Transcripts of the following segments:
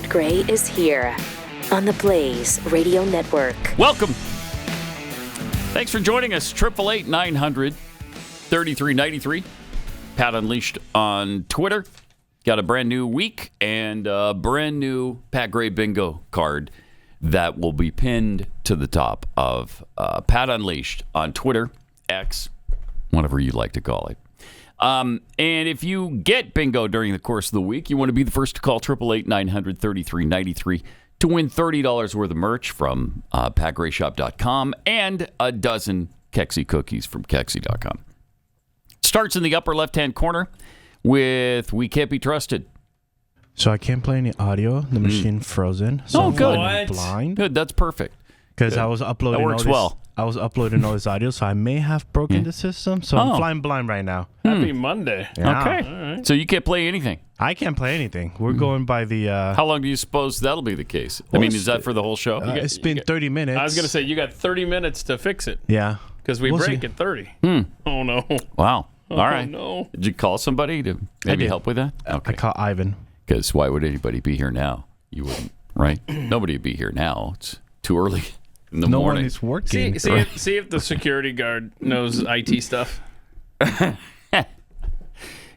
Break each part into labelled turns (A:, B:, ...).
A: Pat Gray is here on the Blaze Radio Network.
B: Welcome. Thanks for joining us. 888-900-3393. Pat Unleashed on Twitter. Got a brand new week and a brand new Pat Gray bingo card that will be pinned to the top of Pat Unleashed on Twitter, X, whatever you like to call it. And if you get bingo during the course of the week, you want to be the first to call 888-900-3393 to win $30 worth of merch from patgrayshop.com and a dozen Kexi cookies from Kexi.com. Starts in the upper left-hand corner with We Can't Be Trusted.
C: So I can't play any audio. The machine frozen. So
B: Oh, good.
C: I'm blind.
B: Good, that's perfect.
C: Because I was uploading
B: That works well.
C: I was uploading all this audio, so I may have broken the system. So I'm flying blind right now.
D: Happy Monday.
C: Yeah.
B: Okay.
D: All right.
B: So you can't play anything.
C: I can't play anything. We're going by the...
B: How long do you suppose that'll be the case? I mean, is that for the whole show?
C: it's been 30 minutes.
D: I was going to say, you got 30 minutes to fix it.
C: Yeah.
D: Because we
C: We'll
D: break
C: see.
D: at 30. Oh, no.
B: Wow. All right.
D: No.
B: Did you call somebody to maybe
C: did.
B: help with that?
C: I call Ivan.
B: Because why would anybody be here now? You wouldn't, right? Nobody would be here now. It's too early in the
C: No
B: morning.
C: one is working.
D: See if the security guard knows IT stuff.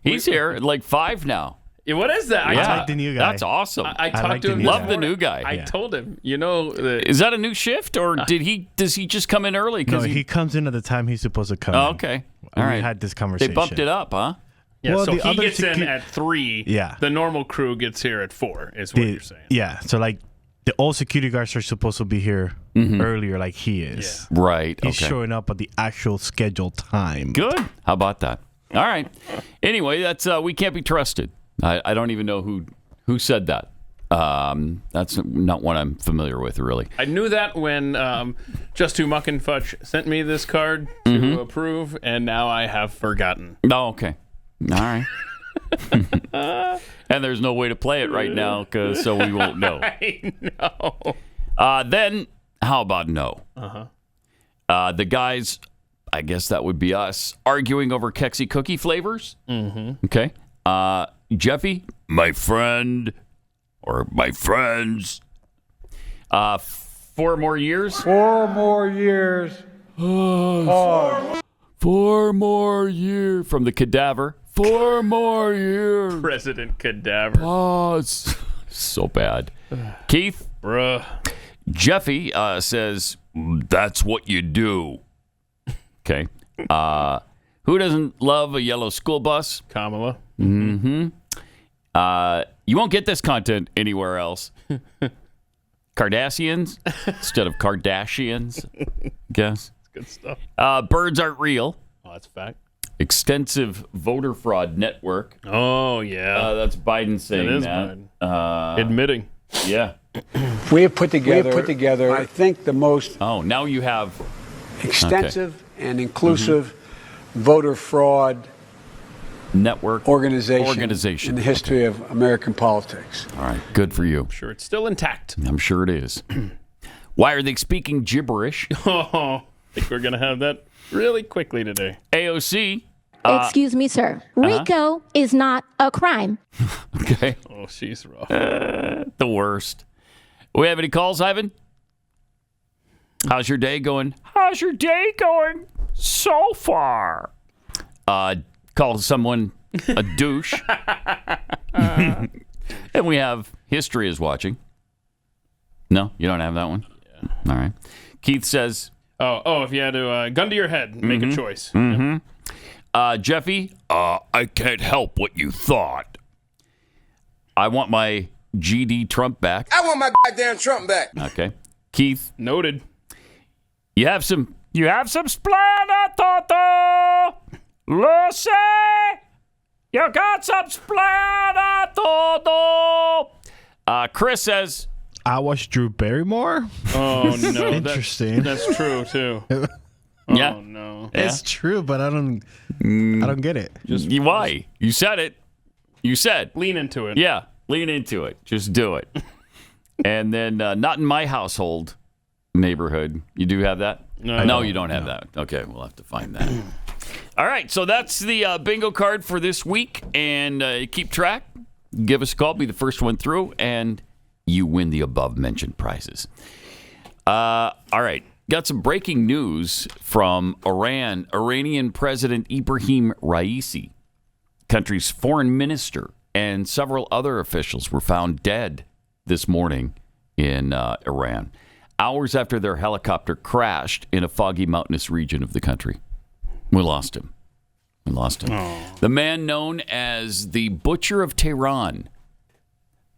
B: He's here at like 5 now.
D: Yeah, what is that?
B: Yeah,
C: I like the new guy.
B: That's awesome.
D: I talked
C: like
D: to
C: the
D: him.
C: new
D: this
B: Love the
D: morning.
B: new guy.
D: I
C: Yeah.
D: told him, you know,
B: Is that a new shift, or does he just come in early?
C: No, he comes in at the time he's supposed to come
B: Oh,
C: in.
B: okay.
C: We
B: All right.
C: had this
B: They
C: conversation.
B: bumped it up, huh?
D: yeah,
C: Well,
D: so
C: the
D: he
C: other
D: gets in
C: secu-
D: at 3.
C: Yeah.
D: The normal crew gets here at 4, is what you're saying.
C: Yeah. So, like, the old security guards are supposed to be here earlier like he is.
B: Right.
C: He's
B: okay.
C: showing up at the actual scheduled time.
B: Good. How about that? All right. Anyway, that's We Can't Be Trusted. I don't even know who said that. That's not one I'm familiar with, really.
D: I knew that when Just Too Muck and Fudge sent me this card to approve, and now I have forgotten.
B: Oh, okay. All right. And there's no way to play it right now, so we won't know.
D: I know.
B: Then, how about no? The guys, I guess that would be us, arguing over Kexi cookie flavors. Mm-hmm. Okay. Jeffy, my friend, or my friends. 4 more years?
E: 4 more years.
B: 4 more years from the cadaver. 4 more years.
D: President Cadaver.
B: Oh, it's so bad. Keith?
D: Bruh.
B: Jeffy says, that's what you do. Okay. Who doesn't love a yellow school bus?
D: Kamala.
B: You won't get this content anywhere else. Kardashians instead of Kardashians, guess.
D: Good stuff.
B: Birds aren't real.
D: Oh, that's a fact.
B: Extensive voter fraud network.
D: Oh, yeah.
B: That's Biden saying
D: It is
B: that.
D: Admitting.
B: Yeah.
E: We have put together, I think, the most
B: Oh, now you have.
E: extensive and inclusive voter fraud
B: Network
E: organization in the history of American politics.
B: All right. Good for you.
D: Sure, it's still intact.
B: I'm sure it is. Why are they speaking gibberish?
D: Oh, I think we're going to have that really quickly today.
B: AOC.
F: Excuse me, sir. RICO is not a crime.
B: Okay.
D: Oh, she's rough.
B: The worst. We have any calls, Ivan? How's your day going? How's your day going so far? Call someone a douche. And we have History is watching. No, you don't have that one? Yeah. All right. Keith says...
D: Oh, if you had to gun to your head, make a choice.
B: Jeffy, I can't help what you thought. I want my GD Trump back.
G: I want my goddamn Trump back.
B: Okay. Keith,
D: Noted.
B: you have some splatter, Toto. Lucy, you got some splatter, Toto. Chris says,
C: I watched Drew Barrymore.
D: Oh, no.
C: Interesting.
D: That's true, too.
B: yeah.
D: Oh, no.
B: Yeah.
C: It's true, but I don't get it.
B: Why? You said it. You said.
D: Lean into it.
B: Yeah, lean into it. Just do it. And then not in my household neighborhood. You do have that? No, you don't have that. Okay, we'll have to find that. All right, so that's the bingo card for this week. And keep track. Give us a call. Be the first one through. And you win the above-mentioned prizes. All right. Got some breaking news from Iran. Iranian President Ibrahim Raisi, country's foreign minister, and several other officials were found dead this morning in Iran, hours after their helicopter crashed in a foggy mountainous region of the country. We lost him. Aww. The man known as the Butcher of Tehran.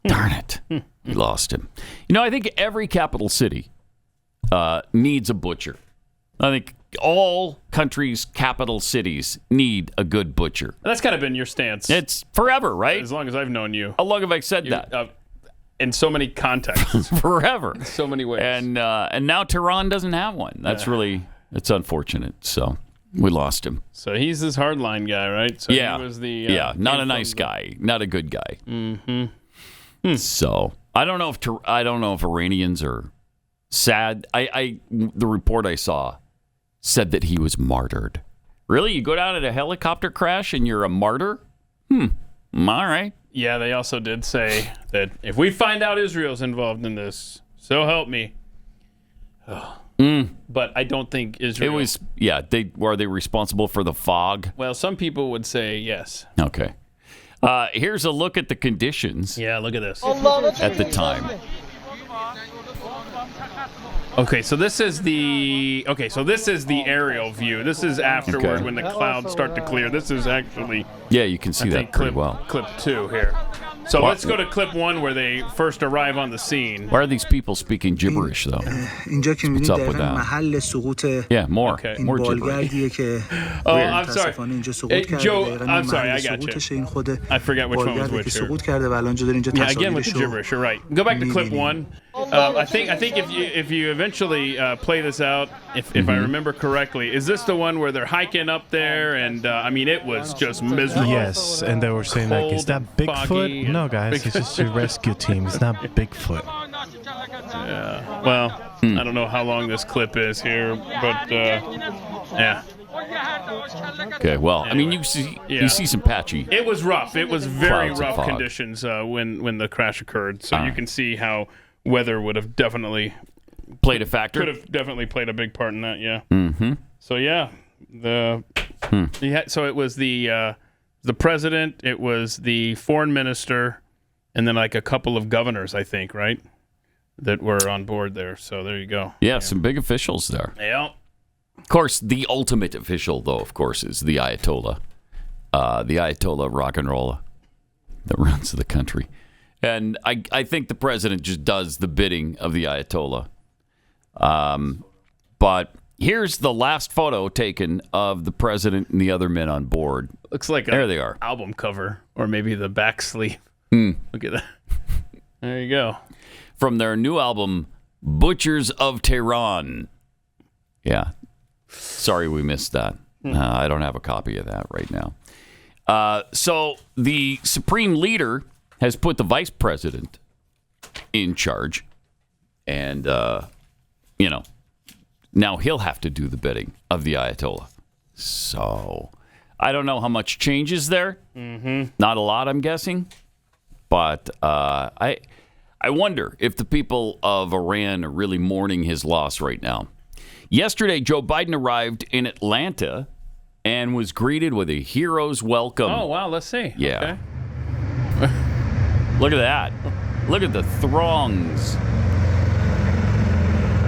B: Darn it. We lost him. I think every capital city needs a butcher. I think all countries' capital cities need a good butcher.
D: That's kind of been your stance.
B: It's forever, right?
D: As long as I've known you.
B: How long have I said that?
D: In so many contexts.
B: Forever.
D: In so many ways.
B: And now Tehran doesn't have one. That's it's unfortunate. So we lost him.
D: So he's this hardline guy, right? So
B: yeah.
D: He was the,
B: not a nice guy. Not a good guy. Mm-hmm. So I don't know if Iranians are sad. The report I saw said that he was martyred. Really? You go down at a helicopter crash and you're a martyr? All right.
D: Yeah, they also did say that if we find out Israel's involved in this, so help me. But I don't think Israel...
B: It was, were they responsible for the fog?
D: Well, some people would say yes.
B: Okay. Here's a look at the conditions.
D: Yeah, look at this.
B: At the time.
D: Okay, so this is the aerial view. This is afterward when the clouds start to clear. This is actually
B: you can see that pretty well.
D: Clip 2 here. So let's go to clip 1 where they first arrive on the scene.
B: Why are these people speaking gibberish though? What's up with that? Yeah, more gibberish.
D: Oh, I'm sorry. Joe, I'm sorry, I got you. I forgot which one was which here. Yeah, again with the gibberish, you're right. Go back to clip 1. I think if you eventually play this out, if I remember correctly, is this the one where they're hiking up there and it was just miserable.
C: Yes, and they were saying like, is that Bigfoot? No, guys, it's just a rescue team. It's not Bigfoot.
D: Yeah. Well, I don't know how long this clip is here, but yeah.
B: Okay, well, anyway, you see some patchy.
D: It was rough. It was very rough conditions when the crash occurred. So you can see how weather would have definitely
B: played a factor.
D: Could have definitely played a big part in that. Yeah.
B: Mm-hmm.
D: So so it was the president, it was the foreign minister, and then like a couple of governors, I think, right, that were on board there. So there you go.
B: Yeah, some big officials there.
D: Yeah.
B: Of course, the ultimate official, though, of course, is the Ayatollah. The Ayatollah rock and roll that runs the country. And I think the president just does the bidding of the Ayatollah. But here's the last photo taken of the president and the other men on board.
D: Looks like
B: there they are.
D: Album cover, or maybe the back sleeve. Look at that. There you go.
B: From their new album, Butchers of Tehran. Yeah. Sorry we missed that. I don't have a copy of that right now. So the supreme leader has put the vice president in charge. And, now he'll have to do the bidding of the Ayatollah. So I don't know how much changes there. Not a lot, I'm guessing. But I wonder if the people of Iran are really mourning his loss right now. Yesterday, Joe Biden arrived in Atlanta and was greeted with a hero's welcome.
D: Oh, wow. Let's see.
B: Yeah.
D: Okay.
B: Look at that. Look at the throngs.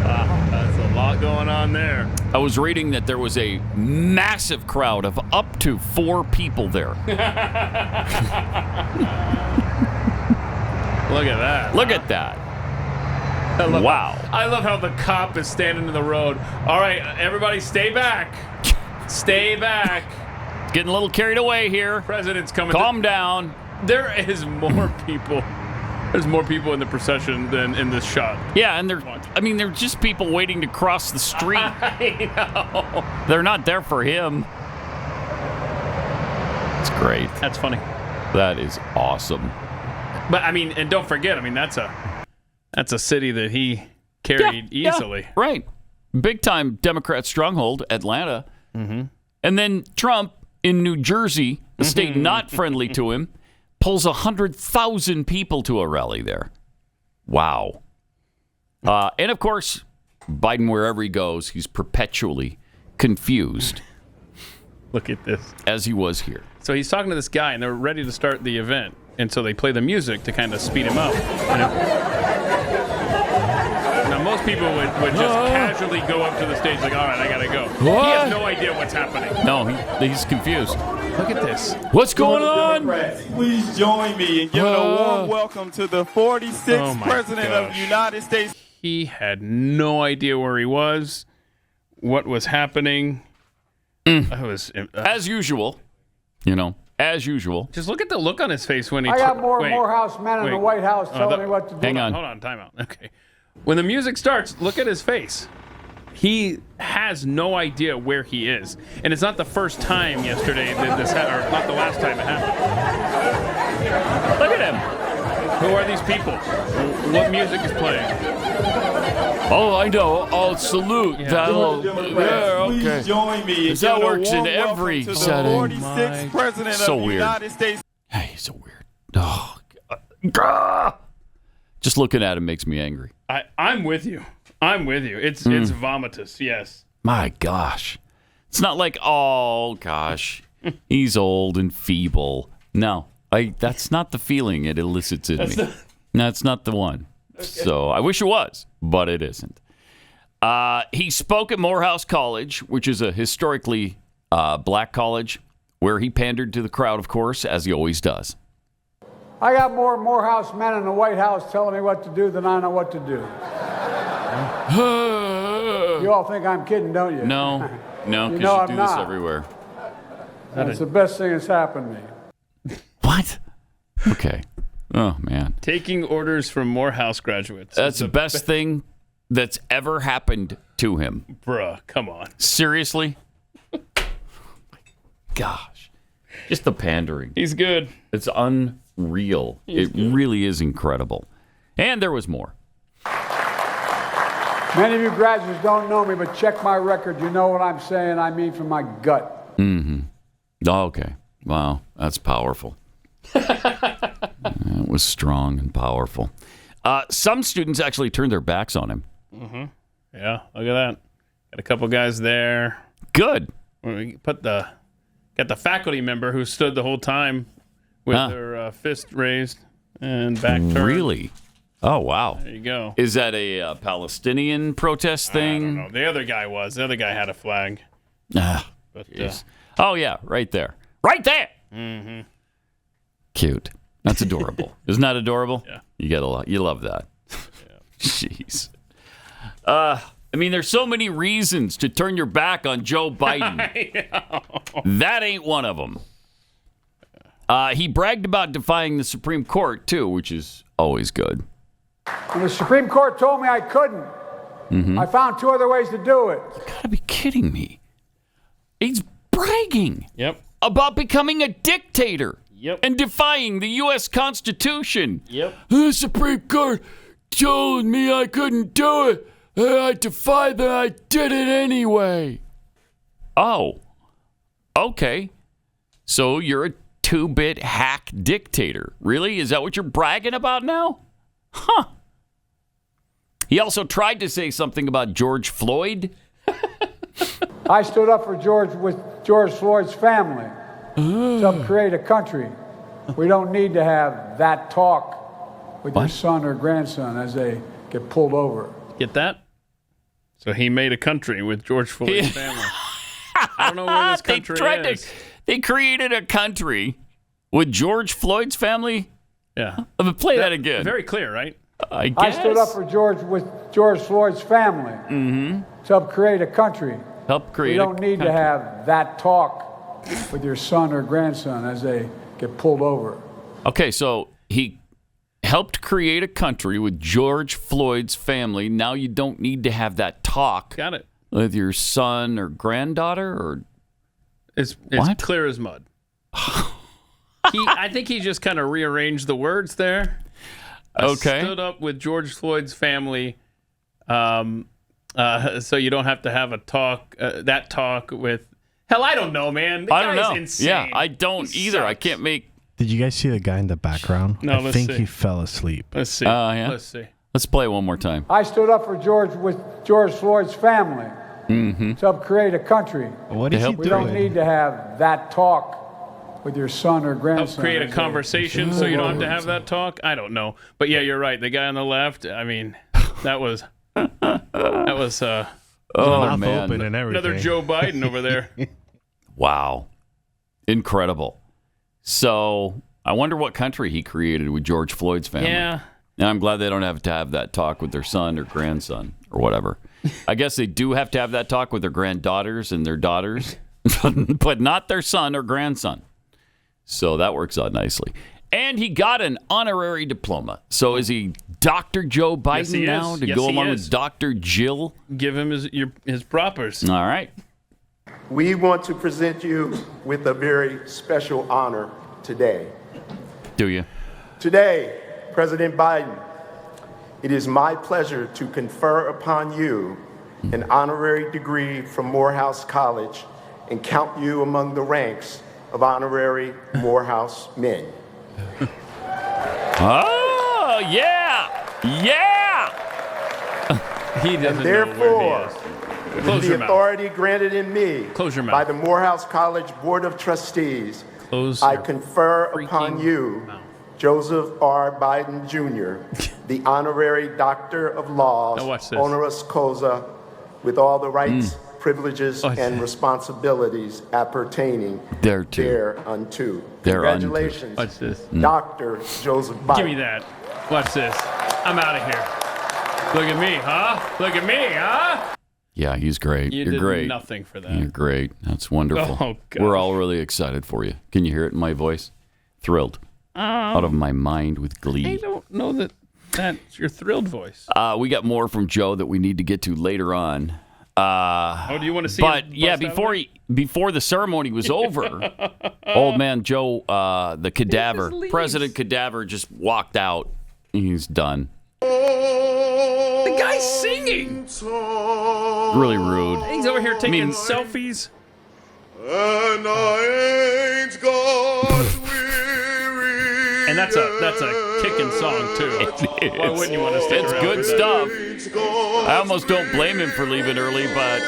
D: Wow, that's a lot going on there.
B: I was reading that there was a massive crowd of up to 4 people there.
D: Look at that.
B: Look at that.
D: Wow. I love how the cop is standing in the road. All right, everybody stay back. Stay back.
B: Getting a little carried away here.
D: President's coming.
B: Calm down.
D: There is more people. There's more people in the procession than in this shot.
B: Yeah, and they're just people waiting to cross the street.
D: I know.
B: They're not there for him. It's great.
D: That's funny.
B: That is awesome.
D: But and don't forget, that's a city that he carried easily.
B: Yeah, right. Big time Democrat stronghold, Atlanta. Mm-hmm. And then Trump in New Jersey, a state not friendly to him, pulls 100,000 people to a rally there. Wow. And of course, Biden, wherever he goes, he's perpetually confused.
D: Look at this.
B: As he was here.
D: So he's talking to this guy, and they're ready to start the event. And so they play the music to kind of speed him up. Now, most people would just casually go up to the stage like, all right, I got to go. He has no idea what's happening.
B: No, he's confused.
D: Look at this.
B: What's going on?
H: Please join me in giving a warm welcome to the 46th President of the United States.
D: He had no idea where he was, what was happening.
B: As usual, as usual.
D: Just look at the look on his face when he...
I: I got Morehouse men in the White House telling me what to do.
B: Hang on.
D: Hold on, time out. Okay. When the music starts, look at his face. He has no idea where he is. And it's not the first time yesterday that this or not the last time it happened. Look at him. Who are these people? What music is playing?
B: Oh, I know. I'll salute.
D: Yeah.
B: Okay.
H: Please join me.
B: That works in every setting.
H: 46th President
B: So
H: of the
B: weird.
H: United States.
B: Hey, he's so weird. Oh, God. Just looking at him makes me angry.
D: I'm with you. It's vomitous, yes.
B: My gosh. It's not like, oh, gosh, he's old and feeble. No, that's not the feeling it elicits in me. No, it's not the one. Okay. So I wish it was, but it isn't. He spoke at Morehouse College, which is a historically black college, where he pandered to the crowd, of course, as he always does.
I: I got more Morehouse men in the White House telling me what to do than I know what to do. You all think I'm kidding, don't you?
B: No, because you do this everywhere.
I: That's the best thing that's happened to me.
B: What? Okay. Oh, man.
D: Taking orders from Morehouse graduates.
B: That's the best thing that's ever happened to him.
D: Bruh, come on.
B: Seriously? Gosh. Just the pandering.
D: He's good.
B: It's unreal. It really is incredible. And there was more.
I: Many of you graduates don't know me, but check my record. You know what I'm saying. I mean from my gut.
B: Mm-hmm. Okay. Wow. That's powerful. That was strong and powerful. Some students actually turned their backs on him.
D: Mm-hmm. Yeah, look at that. Got a couple guys there.
B: Good.
D: We got the faculty member who stood the whole time with her fist raised and back turned.
B: Really? Oh, wow.
D: There you go.
B: Is that a Palestinian protest thing?
D: I don't know. The other guy was. The other guy had a flag.
B: Oh, yeah, right there. Right there!
D: Mm-hmm.
B: Cute. That's adorable. Isn't that adorable?
D: Yeah.
B: You love that. Yeah. Jeez. I mean, there's so many reasons to turn your back on Joe Biden. That ain't one of them. He bragged about defying the Supreme Court, too, which is always good.
I: And the Supreme Court told me I couldn't. Mm-hmm. I found two other ways to do it.
B: You gotta be kidding me. He's bragging
D: about
B: becoming a dictator and defying the U.S. Constitution. The Supreme Court told me I couldn't do it. I defied them. I did it anyway. Oh, okay. So you're a 2-bit hack dictator. Really? Is that what you're bragging about now? Huh. He also tried to say something about George Floyd.
I: I stood up for George Floyd's family to help create a country. We don't need to have that talk with your son or grandson as they get pulled over.
D: Get that? So he made a country with George Floyd's family. I don't know where this country is.
B: They created a country with George Floyd's family?
D: Yeah.
B: Play that again.
D: Very clear, right?
I: I stood up for George Floyd's family to help create a country. We don't need to have that talk with your son or grandson as they get pulled over.
B: Okay, so he helped create a country with George Floyd's family. Now you don't need to have that talk.
D: Got it.
B: With your son or granddaughter, or
D: it's clear as mud. I think he just kind of rearranged the words there.
B: Okay.
D: Stood up with George Floyd's family, so you don't have to have a talk. That talk with I don't know, man.
B: I don't know.
D: Insane.
B: Yeah, I don't either. I can't make.
C: Did you guys see the guy in the background?
D: No,
C: I think he fell asleep.
D: Let's see.
B: Yeah.
D: Let's see.
B: Let's play it one more time.
I: I stood up for George Floyd's family to help create a country.
C: What is he doing?
I: We don't need to have that talk with your son or grandson.
D: Help create a conversation so you don't have to have that talk? I don't know. But yeah, you're right. The guy on the left, I mean, that was
B: man.
C: Open and everything.
D: Another Joe Biden over there.
B: Wow. Incredible. So I wonder what country he created with George Floyd's family.
D: Yeah.
B: And I'm glad they don't have to have that talk with their son or grandson or whatever. I guess they do have to have that talk with their granddaughters and their daughters, but not their son or grandson. So that works out nicely. And he got an honorary diploma. So is he Dr. Joe Biden now to go along with Dr. Jill?
D: Give him his propers.
B: All right.
J: We want to present you with a very special honor today.
B: Do you?
J: Today, President Biden, it is my pleasure to confer upon you an honorary degree from Morehouse College and count you among the ranks of honorary Morehouse men.
B: Oh, yeah! Yeah!
D: He doesn't
J: and therefore,
D: know where he is.
J: the authority granted in me by the Morehouse College Board of Trustees, I confer upon you, Joseph R. Biden Jr., the honorary Doctor of Laws, honoris causa, with all the rights, privileges, and responsibilities appertaining thereunto. Congratulations,
D: Watch this.
J: Dr. Joseph Biden.
D: Give me that. Watch this. I'm out of here. Look at me, huh? Look at me, huh?
B: Yeah, he's great.
D: You
B: You're
D: did
B: great.
D: nothing for that.
B: You're great. That's wonderful.
D: Oh, gosh.
B: We're all really excited for you. Can you hear it in my voice? Thrilled. Out of my mind with glee.
D: I don't know that's your thrilled voice.
B: We got more from Joe that we need to get to later on.
D: Do you want to see?
B: But yeah, before the ceremony was over, old man Joe, the cadaver, President Cadaver, just walked out. He's done.
D: The guy's singing.
B: Really rude.
D: He's over here taking selfies.
G: And I ain't got weary.
D: And that's a kicking song too. Why wouldn't you want to stick
B: It's
D: around
B: good
D: for
B: stuff.
D: that?
B: I almost don't blame him for leaving early, but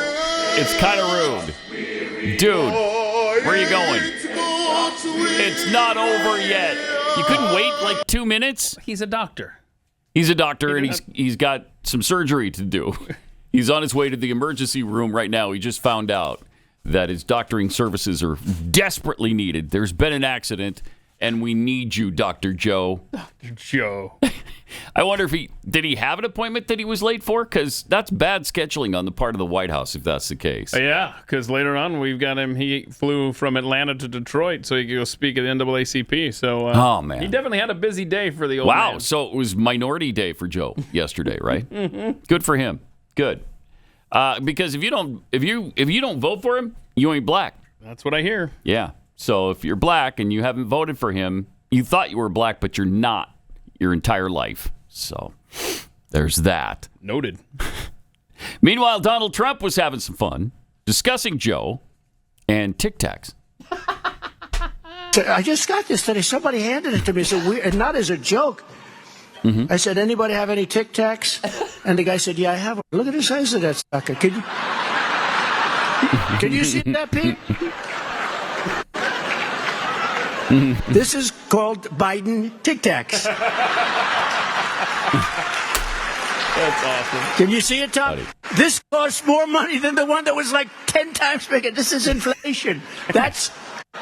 B: it's kind of rude. Dude, where are you going? It's not over yet. You couldn't wait like 2 minutes?
D: He's a doctor.
B: He's a doctor, and he's got some surgery to do. He's on his way to the emergency room right now. He just found out that his doctoring services are desperately needed. There's been an accident, and we need you, Dr. Joe.
D: Dr. Joe.
B: I wonder if did he have an appointment that he was late for? Because that's bad scheduling on the part of the White House, if that's the case.
D: Yeah, because later on we've got him. He flew from Atlanta to Detroit so he could go speak at the NAACP. So,
B: oh man,
D: he definitely had a busy day for the old
B: man.
D: Wow,
B: so it was Minority Day for Joe yesterday, right?
D: Mm-hmm.
B: Good for him. Good. Because if you don't vote for him, you ain't black.
D: That's what I hear.
B: Yeah. So if you're black and you haven't voted for him, you thought you were black, but you're not your entire life. So there's that.
D: Noted.
B: Meanwhile, Donald Trump was having some fun discussing Joe and Tic Tacs.
K: I just got this today. Somebody handed it to me. It's weird, and not as a joke.
B: Mm-hmm.
K: I said, anybody have any Tic Tacs? And the guy said, yeah, I have one. Look at the size of that sucker. Can you see that, Pete? This is called Biden Tic Tacs.
D: That's awesome.
K: Can you see it, Tom? This costs more money than the one that was like 10 times bigger. This is inflation. That's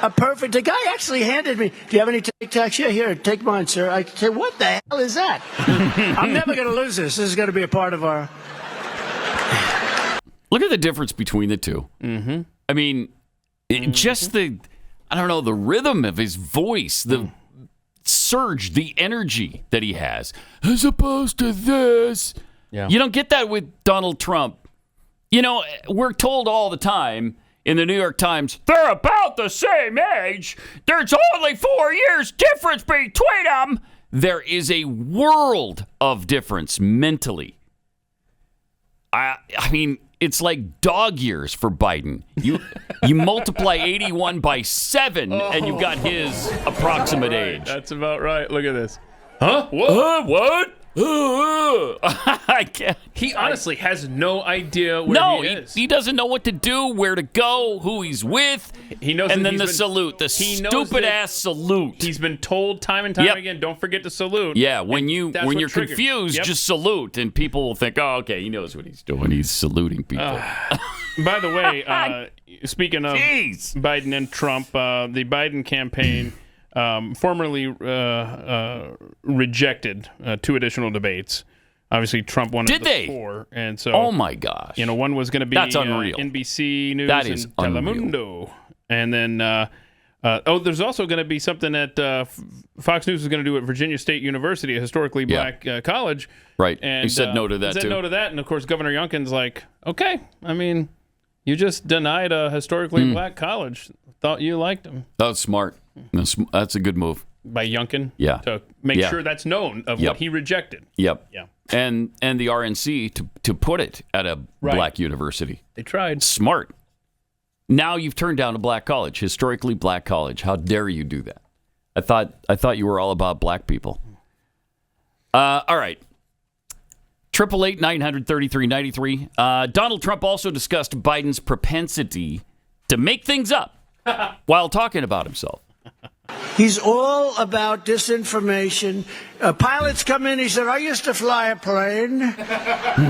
K: a perfect. The guy actually handed me, do you have any Tic Tacs? Yeah, here, take mine, sir. I said, what the hell is that? I'm never going to lose this. This is going to be a part of our...
B: Look at the difference between the two.
D: Mm-hmm.
B: I mean, just the rhythm of his voice, the surge, the energy that he has, as opposed to this.
D: Yeah.
B: You don't get that with Donald Trump. You know, we're told all the time in the New York Times, they're about the same age. There's only 4 years difference between them. There is a world of difference mentally. I mean, it's like dog years for Biden. You multiply 81 by 7, and you've got his approximate age.
D: That's about right. Look at this.
B: Huh? What? I can't.
D: He honestly has no idea where he is.
B: He doesn't know what to do, where to go, who he's with.
D: He knows,
B: and then the salute, the stupid-ass salute.
D: He's been told time and time again, don't forget to salute.
B: Yeah, when you're confused, just salute, and people will think, oh, okay, he knows what he's doing. He's saluting people.
D: By the way, speaking of Biden and Trump, the Biden campaign formerly rejected 2 additional debates. Obviously, Trump wanted the 4, and so
B: oh my gosh,
D: one was going to be
B: that's unreal.
D: NBC News
B: That is
D: and Telemundo, and then there's also going to be something that Fox News is going to do at Virginia State University, a historically black college.
B: Right,
D: and
B: he said no to that.
D: He said no to that, and of course, Governor Youngkin's like, okay, I mean, you just denied a historically black college. Thought you liked him.
B: That was smart. That's a good move
D: by Youngkin.
B: Yeah,
D: to make sure that's known of what he rejected.
B: Yep.
D: Yeah.
B: And the RNC to put it at a black university.
D: They tried.
B: Smart. Now you've turned down a black college, historically black college. How dare you do that? I thought you were all about black people. All right. 888-900-3393. Donald Trump also discussed Biden's propensity to make things up while talking about himself.
K: He's all about disinformation. Pilots come in, he said, I used to fly a plane.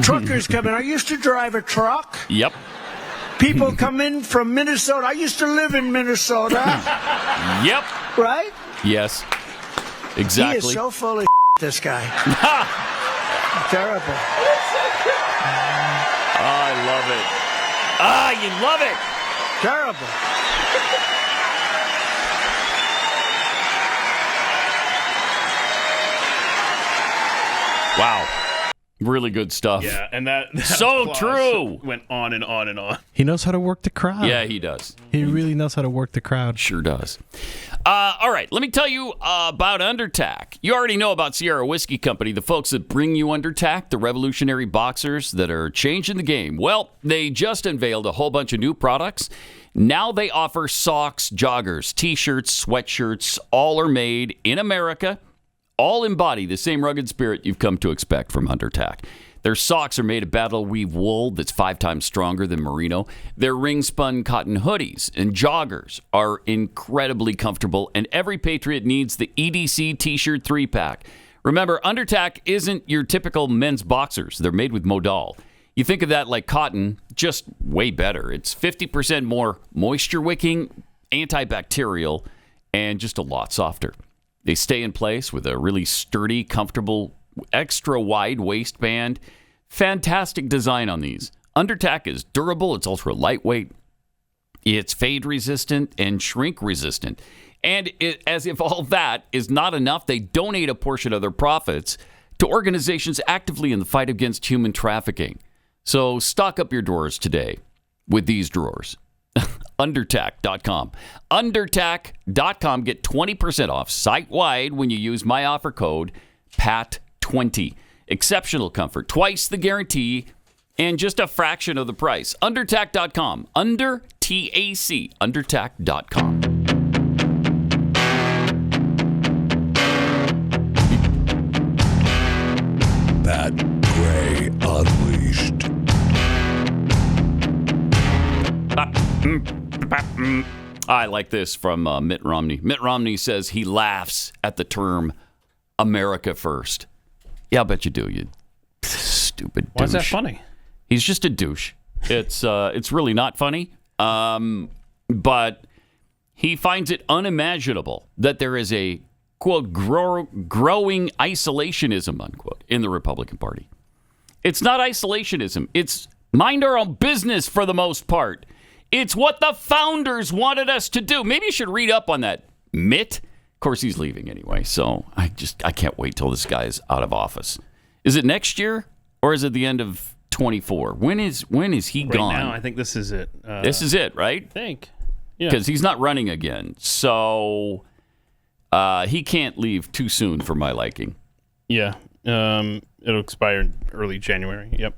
K: Truckers come in, I used to drive a truck.
B: Yep.
K: People come in from Minnesota, I used to live in Minnesota.
B: Yep.
K: Right?
B: Yes. Exactly.
K: He is so full of this guy. Terrible.
B: I love it. You love it.
K: Terrible.
B: Wow. Really good stuff.
D: Yeah, and that
B: so true.
D: Went on and on and on.
C: He knows how to work the crowd.
B: Yeah, he does.
C: He really knows how to work the crowd.
B: Sure does. All right, let me tell you about Undertack. You already know about Sierra Whiskey Company, the folks that bring you Undertack, the revolutionary boxers that are changing the game. Well, they just unveiled a whole bunch of new products. Now they offer socks, joggers, T-shirts, sweatshirts. All are made in America. All embody the same rugged spirit you've come to expect from Undertack. Their socks are made of battle weave wool that's 5 times stronger than merino. Their ring-spun cotton hoodies and joggers are incredibly comfortable, and every patriot needs the EDC T-shirt 3-pack. Remember, Undertack isn't your typical men's boxers. They're made with modal. You think of that like cotton, just way better. It's 50% more moisture-wicking, antibacterial, and just a lot softer. They stay in place with a really sturdy, comfortable, extra wide waistband. Fantastic design on these. Undertack is durable. It's ultra lightweight. It's fade resistant and shrink resistant. And as if all that is not enough, they donate a portion of their profits to organizations actively in the fight against human trafficking. So stock up your drawers today with these drawers. Undertack.com. Undertack.com. Get 20% off site-wide when you use my offer code PAT20. Exceptional comfort, twice the guarantee, and just a fraction of the price. Undertack.com. Under-T-A-C. Undertack.com.
L: Pat Gray Unleashed.
B: I like this from Mitt Romney. Mitt Romney says he laughs at the term America first. Yeah, I'll bet you do, you stupid douche.
D: Why is that funny?
B: He's just a douche. It's really not funny, but he finds it unimaginable that there is a, quote, growing isolationism, unquote, in the Republican Party. It's not isolationism. It's mind our own business for the most part. It's what the founders wanted us to do. Maybe you should read up on that, Mitt. Of course, he's leaving anyway, so I can't wait till this guy is out of office. Is it next year or is it the end of 24? When is he gone?
D: Right now, I think this is it.
B: This is it, right?
D: I think. Yeah.
B: Because he's not running again, so he can't leave too soon for my liking.
D: Yeah. It'll expire in early January. Yep.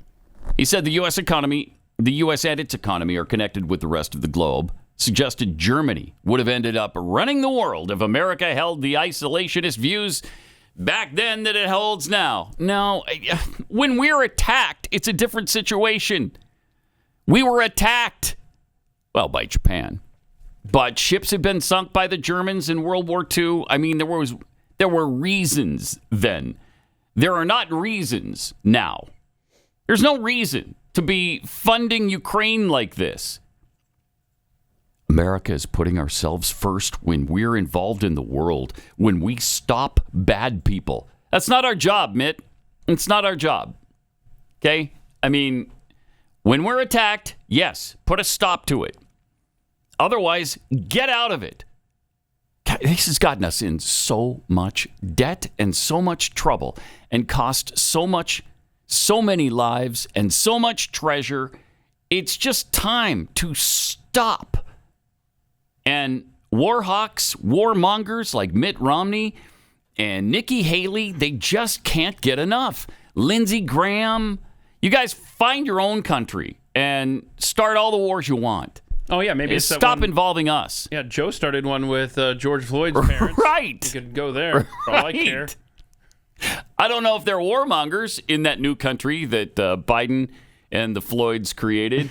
B: He said the U.S. and its economy are connected with the rest of the globe. Suggested Germany would have ended up running the world if America held the isolationist views back then than it holds now. No, when we're attacked, it's a different situation. We were attacked, well, by Japan. But ships had been sunk by the Germans in World War II. I mean, there were reasons then. There are not reasons now. There's no reason to be funding Ukraine like this. America is putting ourselves first when we're involved in the world, when we stop bad people. That's not our job, Mitt. It's not our job. Okay? I mean, when we're attacked, yes, put a stop to it. Otherwise, get out of it. This has gotten us in so much debt and so much trouble and cost so many lives and so much treasure. It's just time to stop. And warhawks, warmongers like Mitt Romney and Nikki Haley, they just can't get enough. Lindsey Graham, you guys find your own country and start all the wars you want.
D: Oh, yeah, maybe it's
B: stop involving us.
D: Yeah, Joe started one with George Floyd's parents.
B: Right.
D: You could go there for all I care.
B: I don't know if they're warmongers in that new country that Biden and the Floyds created,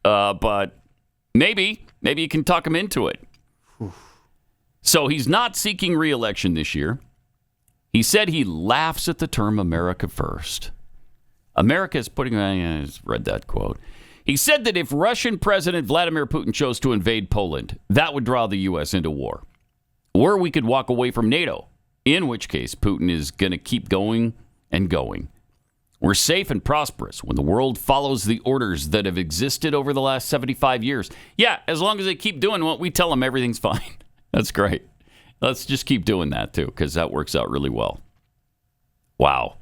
B: but maybe you can talk him into it. So he's not seeking re-election this year. He said he laughs at the term America first. America is putting... I just read that quote. He said that if Russian President Vladimir Putin chose to invade Poland, that would draw the U.S. into war. Or we could walk away from NATO, in which case Putin is going to keep going and going. We're safe and prosperous when the world follows the orders that have existed over the last 75 years. Yeah, as long as they keep doing what we tell them, everything's fine. That's great. Let's just keep doing that, too, because that works out really well. Wow.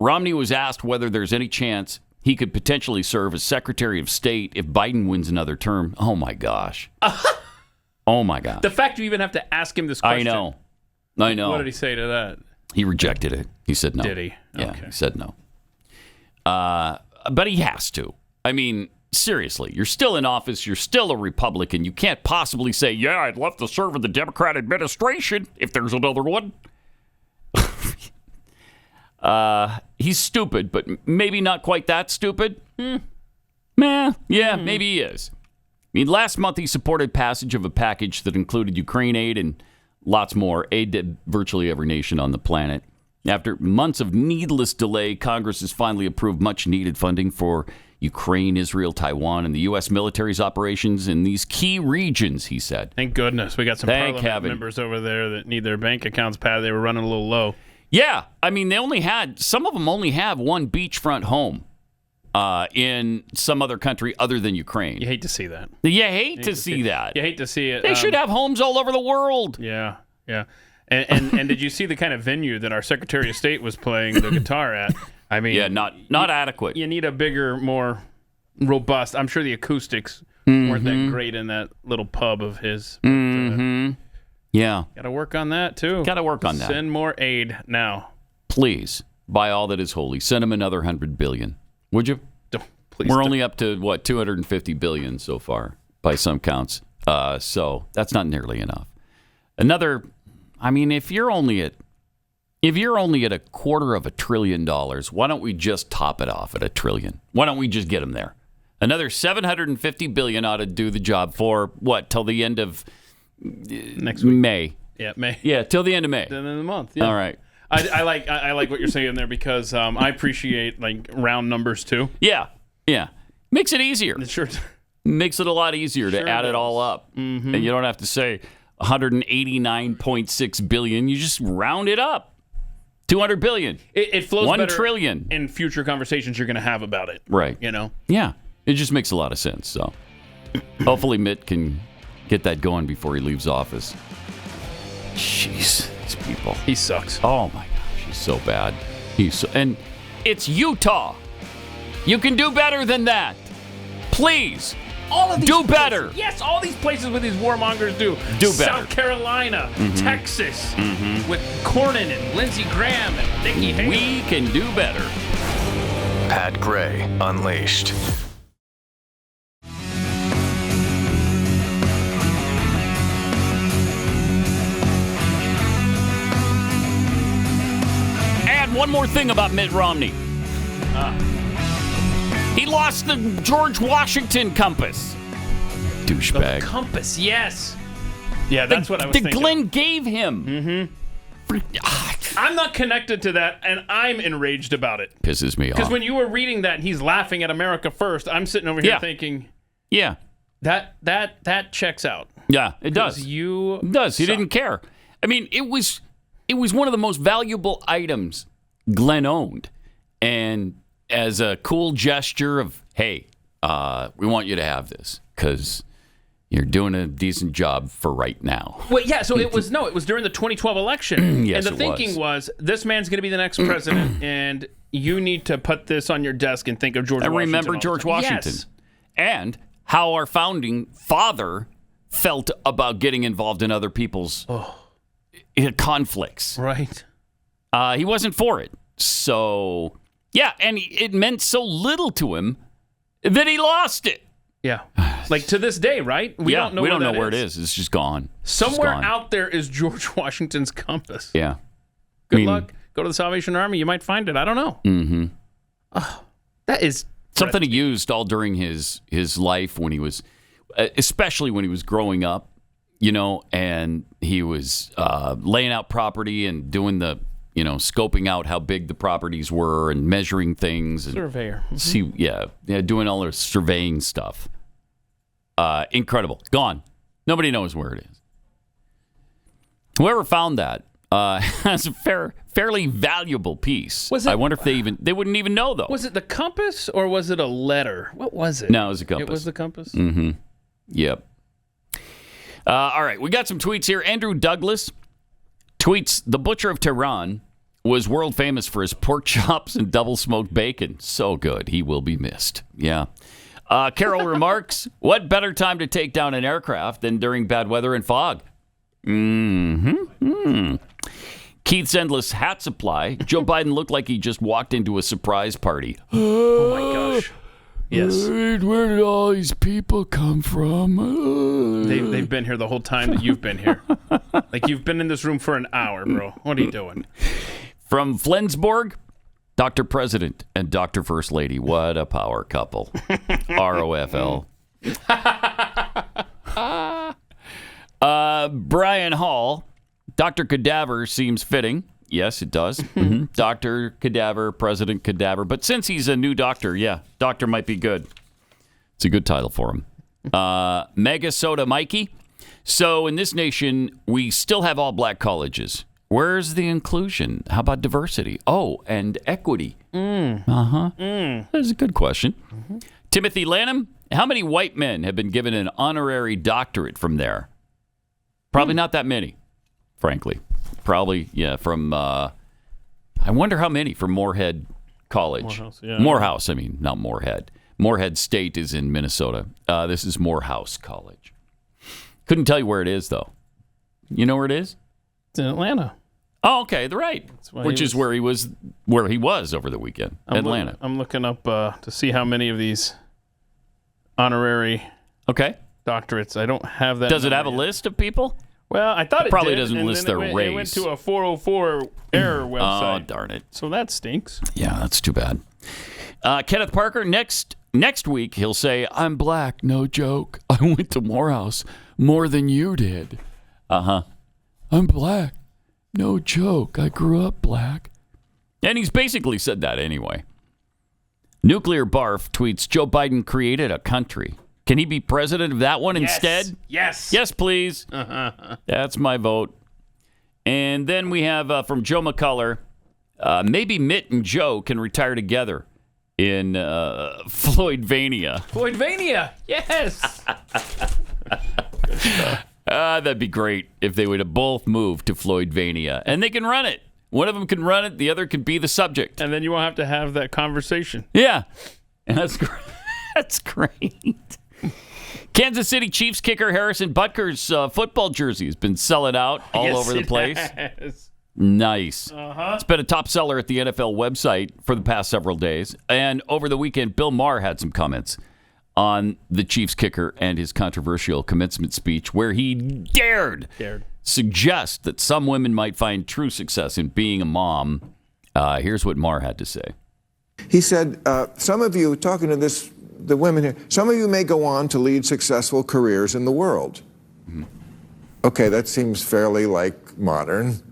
B: Romney was asked whether there's any chance he could potentially serve as Secretary of State if Biden wins another term. Oh, my gosh. Oh, my God.
D: The fact you even have to ask him this question.
B: I know.
D: What did he say to that?
B: He rejected it. He said no.
D: Did he?
B: Yeah,
D: okay.
B: He said no. But he has to. I mean, seriously, you're still in office. You're still a Republican. You can't possibly say, yeah, I'd love to serve in the Democrat administration if there's another one. He's stupid, but maybe not quite that stupid. Maybe he is. I mean, last month he supported passage of a package that included Ukraine aid and lots more, aid to virtually every nation on the planet. After months of needless delay, Congress has finally approved much-needed funding for Ukraine, Israel, Taiwan, and the U.S. military's operations in these key regions, he said.
D: Thank goodness. We got some parliament members over there that need their bank accounts padded. They were running a little low.
B: Yeah. I mean, some of them only have one beachfront home in some other country other than Ukraine.
D: You hate to see that.
B: You hate to see that.
D: You hate to see it.
B: They should have homes all over the world.
D: Yeah. And did you see the kind of venue that our Secretary of State was playing the guitar at? I mean,
B: yeah, not adequate.
D: You need a bigger, more robust. I'm sure the acoustics weren't that great in that little pub of his. But,
B: yeah.
D: Got to work on that, too.
B: Got to work on that.
D: Send more aid now.
B: Please, by all that is holy, send him another $100 billion. Would you? We're only up to, $250 billion so far, by some counts. So that's not nearly enough. If you're only at $250 billion, why don't we just top it off at $1 trillion? Why don't we just get them there? Another $750 billion ought to do the job for, till the end of
D: next week.
B: May.
D: Yeah, May.
B: Yeah, till the end of May.
D: The end of the month. Yeah.
B: All right.
D: I like what you're saying there because I appreciate round numbers too.
B: Yeah. Makes it easier.
D: Sure.
B: Makes it a lot easier to add it all up, and you don't have to say 189.6 billion. You just round it up. 200 billion.
D: It flows
B: $1
D: better
B: trillion
D: in future conversations you're going to have about it.
B: Right. Yeah. It just makes a lot of sense. So hopefully Mitt can get that going before he leaves office. Jeez, these people.
D: He sucks.
B: Oh my gosh, he's so bad. And it's Utah. You can do better than that. Please.
D: All of these
B: do better.
D: Places, yes, all these places where these warmongers do
B: better.
D: South Carolina, Texas, with Cornyn and Lindsey Graham and Nikki Haley.
B: We can do better.
M: Pat Gray Unleashed.
B: one more thing about Mitt Romney. He lost the George Washington compass. Douchebag.
D: The compass, yes. Yeah, that's what I was thinking.
B: That Glenn gave him.
D: Mm-hmm. I'm not connected to that, and I'm enraged about it.
B: Pisses me off.
D: Because when you were reading that, and he's laughing at America first, I'm sitting over here thinking,
B: yeah,
D: that checks out.
B: Yeah, it does.
D: It
B: does. He didn't care. I mean, it was one of the most valuable items Glenn owned, and as a cool gesture of, hey, we want you to have this because you're doing a decent job for right now.
D: Well, yeah, so it was during the 2012 election.
B: Yes,
D: and the thinking was, this man's going to be the next president, and you need to put this on your desk and think of George Washington.
B: I remember George Washington.
D: Yes.
B: And how our founding father felt about getting involved in other people's conflicts.
D: Right.
B: He wasn't for it. So, yeah, and it meant so little to him that he lost it.
D: Yeah. Like to this day, right? We don't know where
B: it is. It's just gone.
D: Somewhere out there is George Washington's compass.
B: Yeah.
D: Good luck. Go to the Salvation Army. You might find it. I don't know.
B: Mm-hmm.
D: That is
B: something he used all during his life when he was, especially when he was growing up, and he was laying out property and doing the, scoping out how big the properties were and measuring things. And
D: surveyor.
B: Mm-hmm. Doing all the surveying stuff. Incredible. Gone. Nobody knows where it is. Whoever found that has a fairly valuable piece. I wonder if they wouldn't even know, though.
D: Was it the compass or was it a letter? What was it?
B: No, it was a compass.
D: It was the compass?
B: Mm-hmm. Yep. All right, we got some tweets here. Andrew Douglas tweets, the butcher of Tehran was world famous for his pork chops and double smoked bacon. So good. He will be missed. Yeah. Carol remarks, what better time to take down an aircraft than during bad weather and fog? Mm-hmm. Keith's endless hat supply. Joe Biden looked like he just walked into a surprise party.
D: Oh, my gosh. Yes.
B: Where did all these people come from?
D: They've been here the whole time that you've been here. Like, you've been in this room for an hour, bro. What are you doing?
B: From Flensburg, Dr. President and Dr. First Lady. What a power couple. ROFL. Brian Hall. Dr. Cadaver seems fitting. Yes, it does. Mm-hmm. Dr. Cadaver, President Cadaver. But since he's a new doctor, doctor might be good. It's a good title for him. Mega Soda Mikey. So in this nation, we still have all black colleges. Where's the inclusion? How about diversity? Oh, and equity. That's a good question. Mm-hmm. Timothy Lanham. How many white men have been given an honorary doctorate from there? Probably not that many, frankly. Probably, from, I wonder how many from Morehead College. Morehouse, not Morehead. Morehead State is in Minnesota. This is Morehouse College. Couldn't tell you where it is, though. You know where it is?
D: It's in Atlanta.
B: Oh, okay, right. Which is where he was over the weekend, Atlanta.
D: I'm looking up to see how many of these honorary doctorates. I don't have that.
B: Does it have a list of people?
D: Well, I thought it
B: probably
D: did,
B: doesn't list their race.
D: It went to a 404 error website.
B: Oh, darn it.
D: So that stinks.
B: Yeah, that's too bad. Kenneth Parker, next week, he'll say, I'm black, no joke. I went to Morehouse more than you did. I'm black, no joke. I grew up black. And he's basically said that anyway. Nuclear Barf tweets, Joe Biden created a country. Can he be president of that one instead?
D: Yes.
B: Yes, please. That's my vote. And then we have from Joe McCullough, maybe Mitt and Joe can retire together in Floydvania.
D: Floydvania, yes.
B: That'd be great if they would have both moved to Floydvania. And they can run it. One of them can run it. The other can be the subject.
D: And then you won't have to have that conversation.
B: Yeah. And that's great. That's great. Kansas City Chiefs kicker Harrison Butker's football jersey has been selling out all over the place. Nice. It's been a top seller at the NFL website for the past several days. And over the weekend, Bill Maher had some comments on the Chiefs kicker and his controversial commencement speech where he dared suggest that some women might find true success in being a mom Here's what Maher had to say.
N: He said, some of you, talking to the women here, some of you may go on to lead successful careers in the world. Mm-hmm. Okay, that seems fairly modern.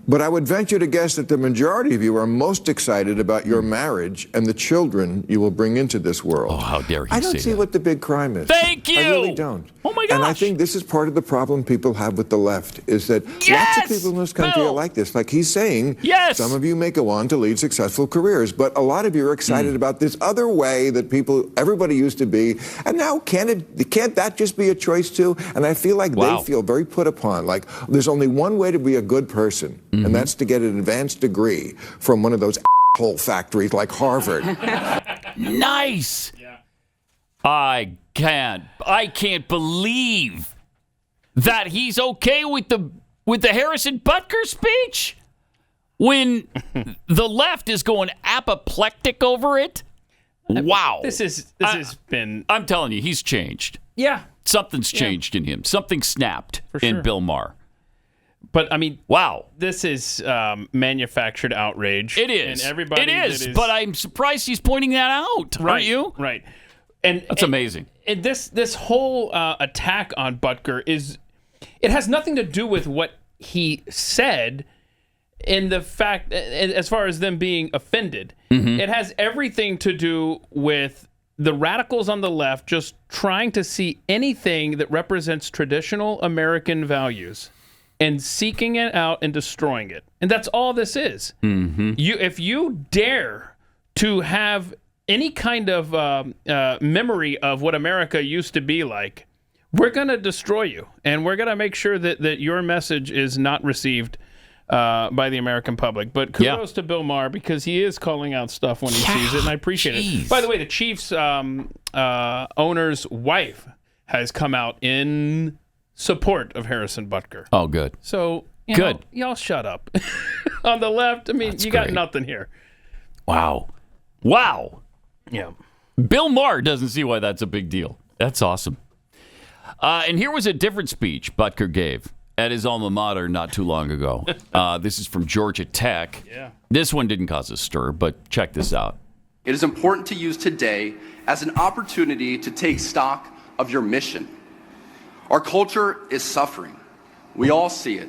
N: But I would venture to guess that the majority of you are most excited about your marriage and the children you will bring into this world.
B: Oh, how dare he
N: I don't
B: say
N: see
B: that.
N: what the big crime is.
B: Thank you!
N: I really don't.
B: Oh, my gosh!
N: And I think this is part of the problem people have with the left, is that lots of people in this country are like this. Like he's saying, some of you may go on to lead successful careers, but a lot of you are excited about this other way that everybody used to be. And now, can't that just be a choice too? And I feel like they feel very put upon. Like there's only one way to be a good person. And that's to get an advanced degree from one of those asshole factories like Harvard.
B: Nice. Yeah. I can't believe that he's okay with the Harrison Butker speech when the left is going apoplectic over it. Wow.
D: This has been.
B: I'm telling you, he's changed.
D: Yeah.
B: Something's changed in him. Something snapped in Bill Maher.
D: But, I mean,
B: wow.
D: This is manufactured outrage.
B: It is.
D: And everybody
B: it is, but I'm surprised he's pointing that out. Aren't you?
D: Right. And
B: that's amazing.
D: And this whole attack on Butker it has nothing to do with what he said in the fact, as far as them being offended. Mm-hmm. It has everything to do with the radicals on the left just trying to see anything that represents traditional American values and seeking it out and destroying it. And that's all this is.
B: Mm-hmm.
D: If you dare to have any kind of memory of what America used to be like, we're going to destroy you. And we're going to make sure that your message is not received by the American public. But kudos to Bill Maher, because he is calling out stuff when he sees it, and I appreciate it. By the way, the Chiefs owner's wife has come out in support of Harrison Butker.
B: Oh, good.
D: So,
B: good.
D: Y'all shut up. On the left, I mean, you got nothing here.
B: Wow.
D: Yeah.
B: Bill Maher doesn't see why that's a big deal. That's awesome. And here was a different speech Butker gave at his alma mater not too long ago. This is from Georgia Tech.
D: Yeah.
B: This one didn't cause a stir, but check this out.
O: It is important to use today as an opportunity to take stock of your mission. Our culture is suffering. We all see it.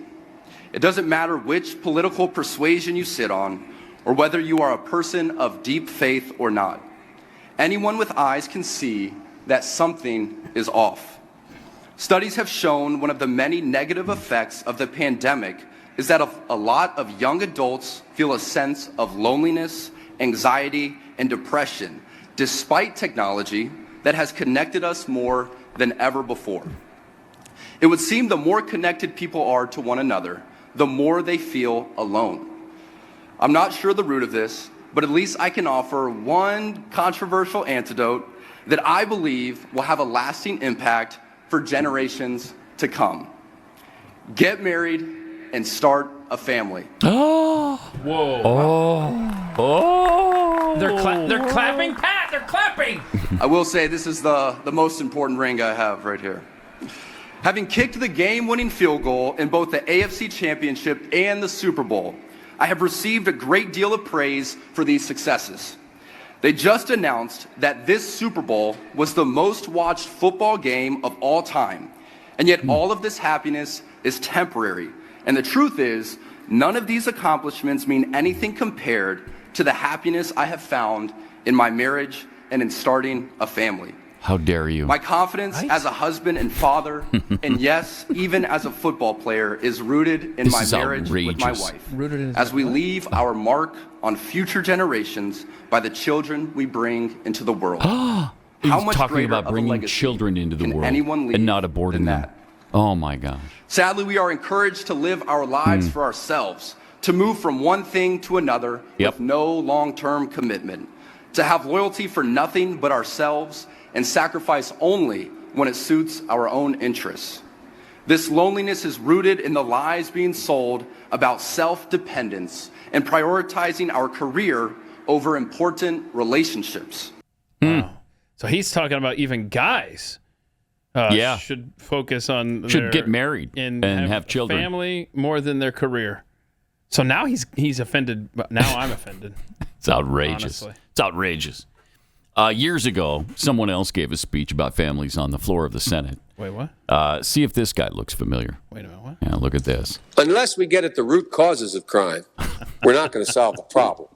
O: It doesn't matter which political persuasion you sit on or whether you are a person of deep faith or not. Anyone with eyes can see that something is off. Studies have shown one of the many negative effects of the pandemic is that a lot of young adults feel a sense of loneliness, anxiety, and depression, despite technology that has connected us more than ever before. It would seem the more connected people are to one another, the more they feel alone. I'm not sure the root of this, but at least I can offer one controversial antidote that I believe will have a lasting impact for generations to come. Get married and start a family.
B: Oh.
D: Whoa.
B: Oh.
D: They're clapping, Pat. They're clapping.
O: I will say this is the most important ring I have right here. Having kicked the game-winning field goal in both the AFC Championship and the Super Bowl, I have received a great deal of praise for these successes. They just announced that this Super Bowl was the most watched football game of all time, and yet all of this happiness is temporary. And the truth is, none of these accomplishments mean anything compared to the happiness I have found in my marriage and in starting a family.
B: How dare you?
O: My confidence as a husband and father, and yes, even as a football player, is rooted in my marriage with my wife. As we leave our mark on future generations by the children we bring into the world.
B: How much talking about bringing children into the world and not aborting them. Oh my gosh.
O: Sadly, we are encouraged to live our lives for ourselves, to move from one thing to another with no long-term commitment, to have loyalty for nothing but ourselves, and sacrifice only when it suits our own interests. This loneliness is rooted in the lies being sold about self-dependence and prioritizing our career over important relationships.
D: Wow. So he's talking about even guys should focus on
B: get married and have children.
D: Family more than their career. So now he's offended. Now I'm offended.
B: It's outrageous.
D: Honestly.
B: It's outrageous. Years ago, someone else gave a speech about families on the floor of the Senate.
D: Wait, what?
B: See if this guy looks familiar.
D: Wait a minute, what?
B: Yeah, look at this.
P: Unless we get at the root causes of crime, we're not going to solve the problem.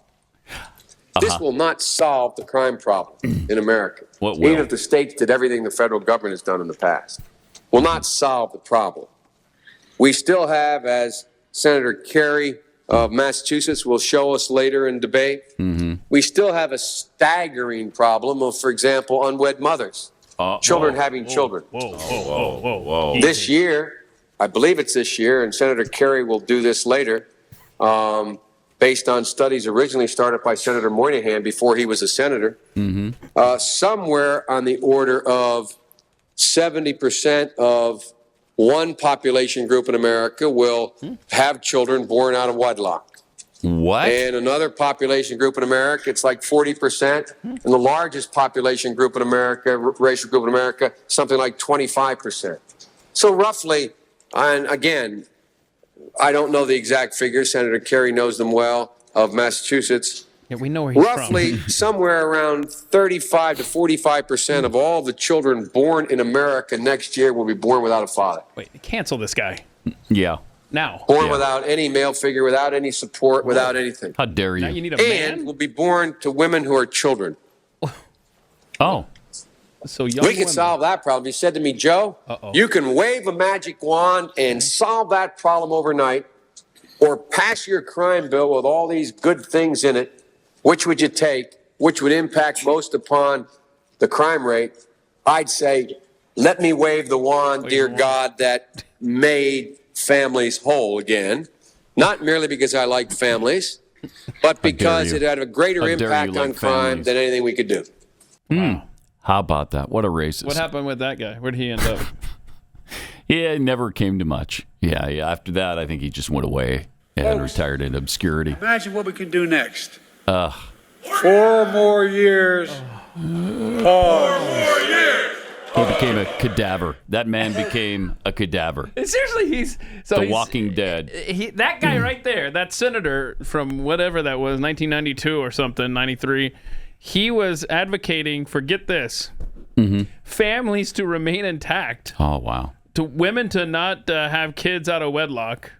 P: This will not solve the crime problem in America.
B: What will?
P: Even if the states did everything the federal government has done in the past. Will not solve the problem. We still have, as Senator Kerry of Massachusetts will show us later in debate, we still have a staggering problem of, for example, unwed mothers. Children having children.
D: Whoa.
P: This year, I believe it's this year, and Senator Kerry will do this later, based on studies originally started by Senator Moynihan before he was a senator, somewhere on the order of 70% of one population group in America will have children born out of wedlock.
B: What?
P: And another population group in America, it's like 40%. And the largest population group in America, racial group in America, something like 25%. So roughly, and again, I don't know the exact figures. Senator Kerry knows them well, of Massachusetts.
D: Yeah, we know where he's
P: roughly
D: from.
P: somewhere around 35 to 45% of all the children born in America next year will be born without a father.
D: Wait, cancel this guy.
B: Yeah.
D: Now.
P: Born without any male figure, without any support, without anything.
B: How dare you?
D: Now you need a man?
P: And will be born to women who are children.
B: Oh.
D: So young
P: we can
D: women.
P: solve that problem. He said to me, Joe, you can wave a magic wand and solve that problem overnight, or pass your crime bill with all these good things in it. Which would you take? Which would impact most upon the crime rate? I'd say, let me wave the wand, dear God, that made families whole again. Not merely because I like families, but because it had a greater impact on crime than anything we could do.
B: Wow. How about that? What a racist.
D: What happened with that guy? Where did he end up?
B: It never came to much. Yeah. After that, I think he just went away and retired in obscurity.
Q: Imagine what we can do next.
I: 4 more years. 4 more
Q: years.
B: He became a cadaver. That man became a cadaver.
D: Seriously, he's
B: Walking Dead.
D: That guy right there, that senator from whatever that was, 1992 or something, 93. He was advocating for, get this, families to remain intact.
B: Oh, wow.
D: To women to not have kids out of wedlock.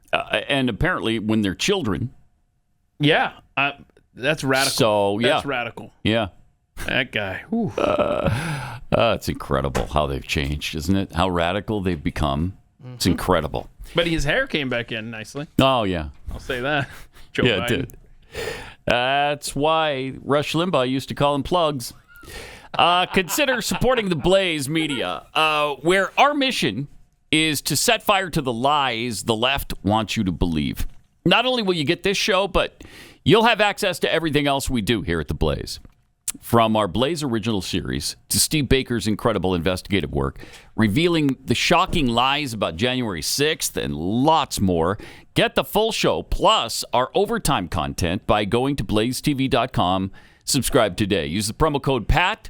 B: And apparently when they're children.
D: Yeah. That's radical.
B: So, yeah.
D: That's radical.
B: Yeah.
D: That guy.
B: It's incredible how they've changed, isn't it? How radical they've become. It's incredible.
D: But his hair came back in nicely.
B: Oh, yeah.
D: I'll say that. Joe
B: Biden.
D: It
B: did. That's why Rush Limbaugh used to call him plugs. Consider supporting the Blaze Media, where our mission is to set fire to the lies the left wants you to believe. Not only will you get this show, but you'll have access to everything else we do here at the Blaze. From our Blaze original series to Steve Baker's incredible investigative work, revealing the shocking lies about January 6th and lots more. Get the full show plus our overtime content by going to blazetv.com. Subscribe today. Use the promo code PAT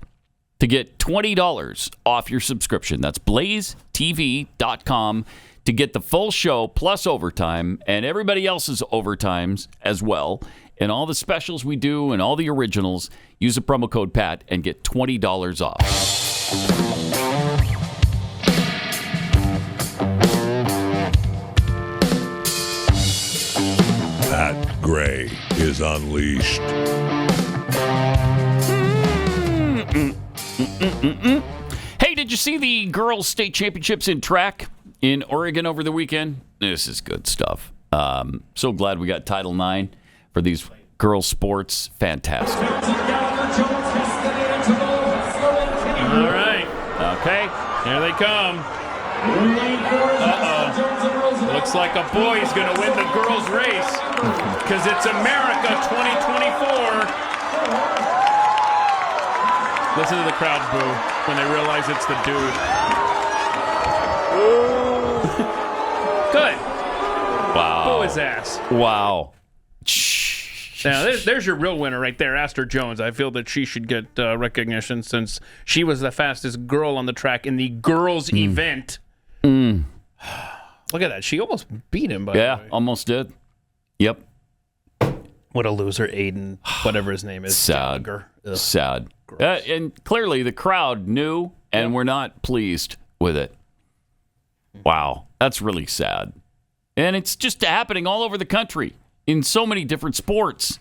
B: to get $20 off your subscription. That's blazetv.com to get the full show plus overtime and everybody else's overtimes as well. And all the specials we do and all the originals, use the promo code PAT and get $20 off.
L: Pat Gray is unleashed.
B: Hey, did you see the girls' state championships in track in Oregon over the weekend? This is good stuff. So glad we got Title IX for these girls' sports. Fantastic.
D: All right.
B: Okay.
D: Here they come. Uh-oh. Looks like a boy's going to win the girls' race because it's America 2024. Listen to the crowd boo when they realize it's the dude. Good.
B: Wow.
D: Boo his ass.
B: Wow.
D: Now, there's your real winner right there, Astor Jones. I feel that she should get recognition since she was the fastest girl on the track in the girls' event. Look at that. She almost beat him, by the way.
B: Yeah, almost did. Yep.
D: What a loser, Aiden, whatever his name is.
B: Sad.
D: Ugh.
B: Sad. And clearly the crowd knew and were not pleased with it. Wow. That's really sad. And it's just happening all over the country in so many different sports.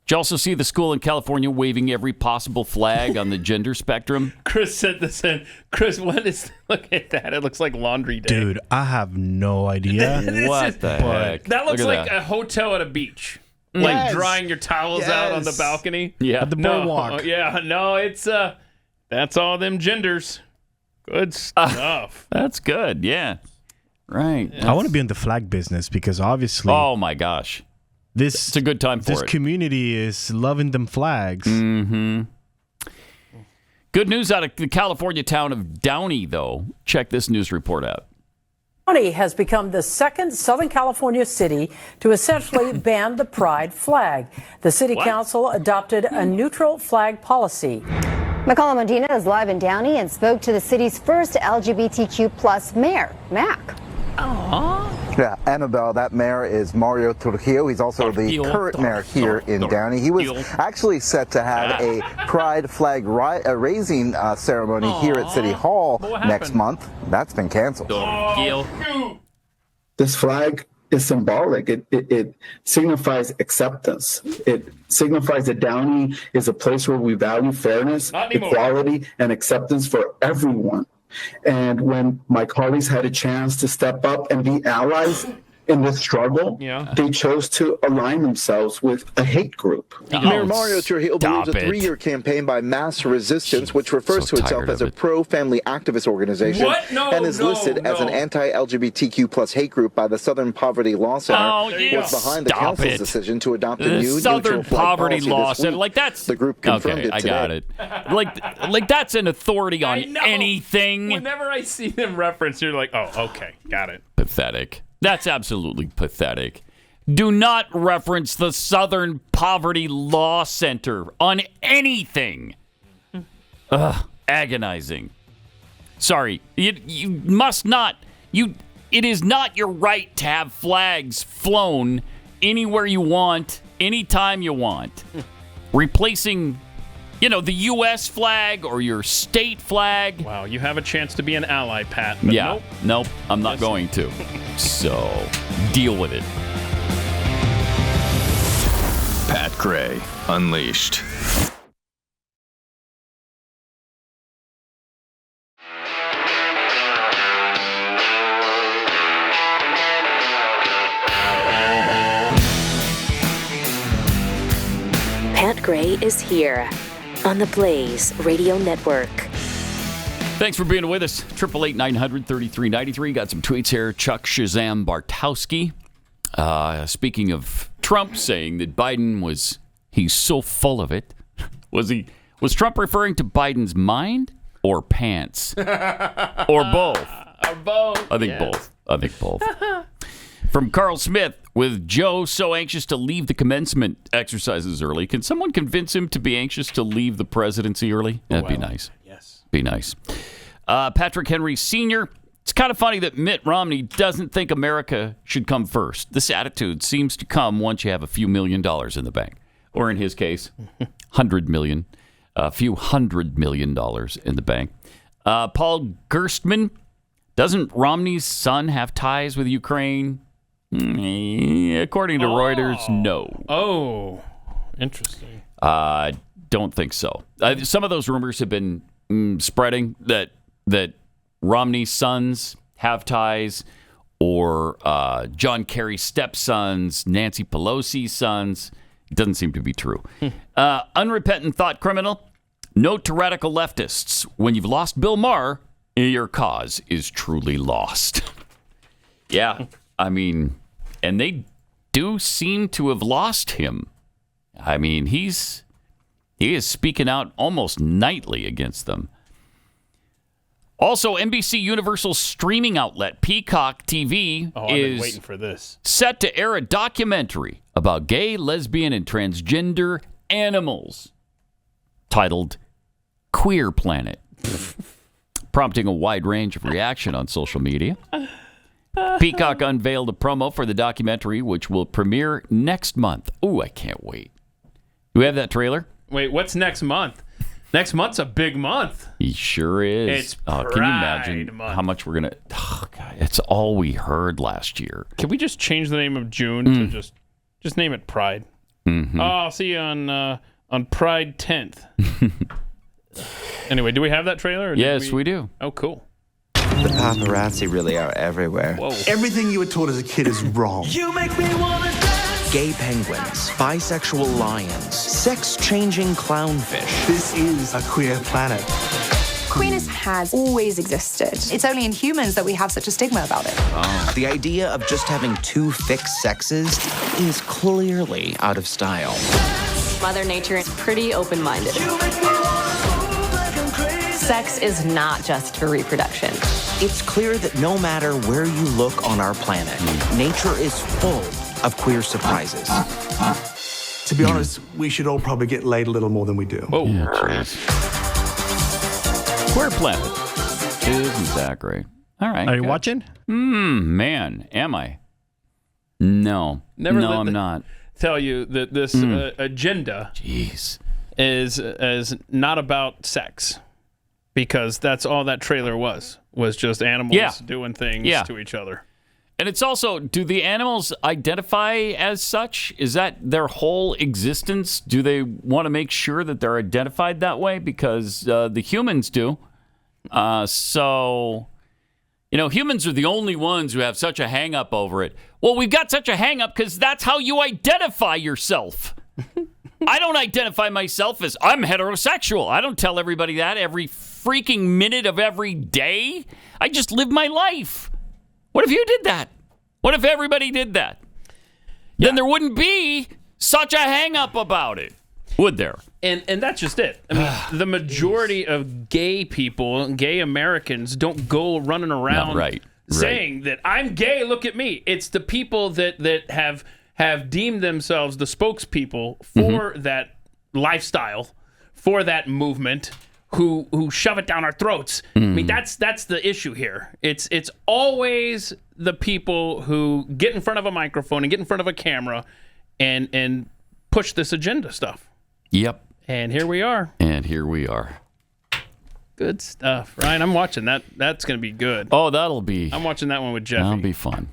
B: Did you also see the school in California waving every possible flag on the gender spectrum?
D: Chris sent this in. Chris, look at that. It looks like laundry day.
C: Dude, I have no idea.
B: What the heck?
D: That looks
B: Look at
D: like
B: that.
D: a hotel at a beach.
C: Yes.
D: Like drying your towels out on the balcony.
B: Yeah.
C: At the boardwalk.
D: It's that's all them genders. Good stuff.
B: That's good. Yeah. Right.
C: I want to be in the flag business because obviously.
B: Oh my gosh. It's a good time for
C: this
B: it.
C: community is loving them flags.
B: Mm-hmm. Good news out of the California town of Downey, though. Check this news report out.
Q: Downey has become the second Southern California city to essentially ban the pride flag. The city council adopted a neutral flag policy.
R: McCullough Medina is live in Downey and spoke to the city's first LGBTQ plus mayor, Mac.
S: Yeah, Annabelle, that mayor is Mario Trujillo. He's also the current mayor here in Downey. He was actually set to have a pride flag raising ceremony here at City Hall next month. That's been canceled.
T: This flag is symbolic. It signifies acceptance. It signifies that Downey is a place where we value fairness, equality, and acceptance for everyone. And when my colleagues had a chance to step up and be allies in this struggle, they chose to align themselves with a hate group.
S: Mayor Mario Trujillo believes a 3-year campaign by Mass Resistance, which refers to itself as a pro-family activist organization, and is listed as an anti-LGBTQ plus hate group by the Southern Poverty Law Center, was behind the council's decision to adopt a new
B: Southern
S: neutral flag
B: Poverty
S: policy
B: Law
S: this
B: Center.
S: week.
B: Like that's
S: the group confirmed
B: okay.
S: it
B: I
S: today.
B: got it. Like that's an authority on anything.
D: Whenever I see them reference, you're like, oh, okay, got it.
B: Pathetic. That's absolutely pathetic. Do not reference the Southern Poverty Law Center on anything. Agonizing. Sorry, you must not. It is not your right to have flags flown anywhere you want, anytime you want. Replacing, the U.S. flag or your state flag.
D: Wow, you have a chance to be an ally, Pat. But
B: nope, I'm not going to. So, deal with it.
M: Pat Gray Unleashed.
A: Pat Gray is here on the Blaze Radio Network.
B: Thanks for being with us. 888-900-3393. Got some tweets here. Chuck Shazam Bartowski. Speaking of Trump saying that Biden he's so full of it. Was Trump referring to Biden's mind or pants? Or both?
D: Or both.
B: I think both. From Carl Smith, with Joe so anxious to leave the commencement exercises early, can someone convince him to be anxious to leave the presidency early? That'd be nice.
D: Yes.
B: Be nice. Patrick Henry Sr., it's kind of funny that Mitt Romney doesn't think America should come first. This attitude seems to come once you have a few $1 million in the bank. Or in his case, $100 million, a few $100 million in the bank. Paul Gerstmann, doesn't Romney's son have ties with Ukraine? According to Reuters, no.
D: Oh, interesting.
B: Don't think so. Some of those rumors have been spreading that Romney's sons have ties, or John Kerry's stepsons, Nancy Pelosi's sons. It doesn't seem to be true. Unrepentant thought criminal. Note to radical leftists: when you've lost Bill Maher, your cause is truly lost. Yeah, I mean, and they do seem to have lost him. I mean, he is speaking out almost nightly against them. Also, NBC Universal streaming outlet Peacock TV
D: I've been
B: is
D: waiting for this.
B: Set to air a documentary about gay, lesbian, and transgender animals titled Queer Planet, prompting a wide range of reaction on social media. Peacock unveiled a promo for the documentary, which will premiere next month. Ooh, I can't wait. Do we have that trailer?
D: Wait, what's next month? Next month's a big month.
B: He sure is.
D: It's Pride
B: can you imagine
D: month.
B: how much we're going to... Oh, God, it's all we heard last year.
D: Can we just change the name of June to just name it Pride?
B: Mm-hmm.
D: Oh, I'll see you on Pride 10th. Anyway, do we have that trailer?
B: Yes, we do.
D: Oh, cool.
U: The paparazzi really are everywhere.
D: Whoa.
V: Everything you were taught as a kid is wrong.
U: You make me wanna dance. Gay penguins, bisexual lions, sex-changing clownfish.
V: This is a queer planet.
W: Queerness has always existed. It's only in humans that we have such a stigma about it.
U: Oh. The idea of just having two fixed sexes is clearly out of style.
X: Mother Nature is pretty open-minded. Sex is not just for reproduction.
U: It's clear that no matter where you look on our planet, nature is full of queer surprises.
V: To be honest, we should all probably get laid a little more than we do.
B: Oh, yeah, Queer Planet. Isn't that great? All right.
C: Are you watching?
B: Man, am I? No. I'm not.
D: Tell you that this agenda is not about sex. Because that's all that trailer was just animals doing things to each other.
B: And it's also, do the animals identify as such? Is that their whole existence? Do they want to make sure that they're identified that way? Because the humans do. So, humans are the only ones who have such a hang-up over it. Well, we've got such a hang-up because that's how you identify yourself. I don't identify myself as I'm heterosexual. I don't tell everybody that every freaking minute of every day. I just live my life. What if you did that? What if everybody did that? Yeah. Then there wouldn't be such a hang-up about it, would there?
D: And that's just it. I mean, the majority of gay people, gay Americans, don't go running around saying that I'm gay, look at me. It's the people that have deemed themselves the spokespeople for that lifestyle, for that movement, who shove it down our throats. I mean, that's the issue here. It's always the people who get in front of a microphone and get in front of a camera and push this agenda stuff.
B: Yep.
D: And here we are. Good stuff, Ryan. I'm watching that. That's going to be good.
B: Oh, that'll be.
D: I'm watching that one with Jeffy.
B: That'll be fun.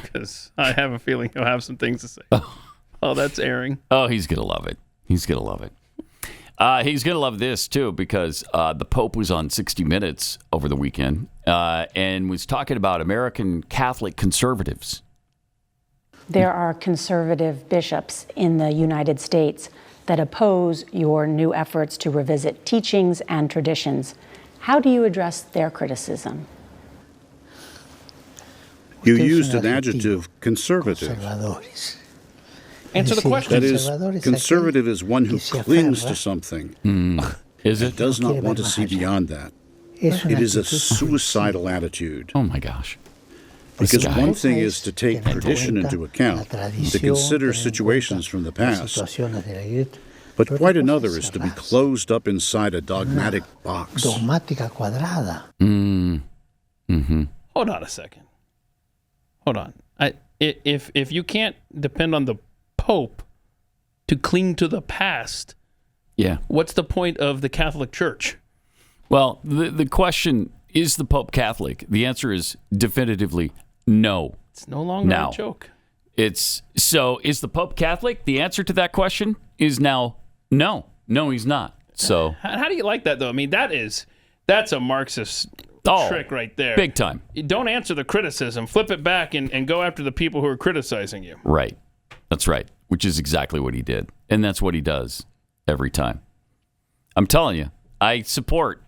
D: Because I have a feeling he'll have some things to say. Oh, that's airing.
B: Oh, he's going to love it. He's going to love this, too, because the Pope was on 60 Minutes over the weekend and was talking about American Catholic conservatives.
Y: There are conservative bishops in the United States that oppose your new efforts to revisit teachings and traditions. How do you address their criticism?
Z: You used an adjective, conservative.
D: Answer the question.
Z: That is, conservative is one who clings to something.
B: Is it?
Z: Does not want to see beyond that. It is a suicidal attitude.
B: Oh, my gosh.
Z: Because one thing is to take tradition into account, to consider situations from the past, but quite another is to be closed up inside a dogmatic box.
B: Mm-hmm.
D: Hold on a second. Hold on. If you can't depend on the Pope to cling to the past, what's the point of the Catholic Church?
B: Well, the question, is the Pope Catholic? The answer is definitively no.
D: It's no longer a joke.
B: Is the Pope Catholic? The answer to that question is now no. No, he's not. So
D: how do you like that, though? I mean, that's a Marxist trick right there.
B: Big time.
D: You don't answer the criticism. Flip it back and go after the people who are criticizing you.
B: Right. That's right. Which is exactly what he did. And that's what he does every time. I'm telling you, I support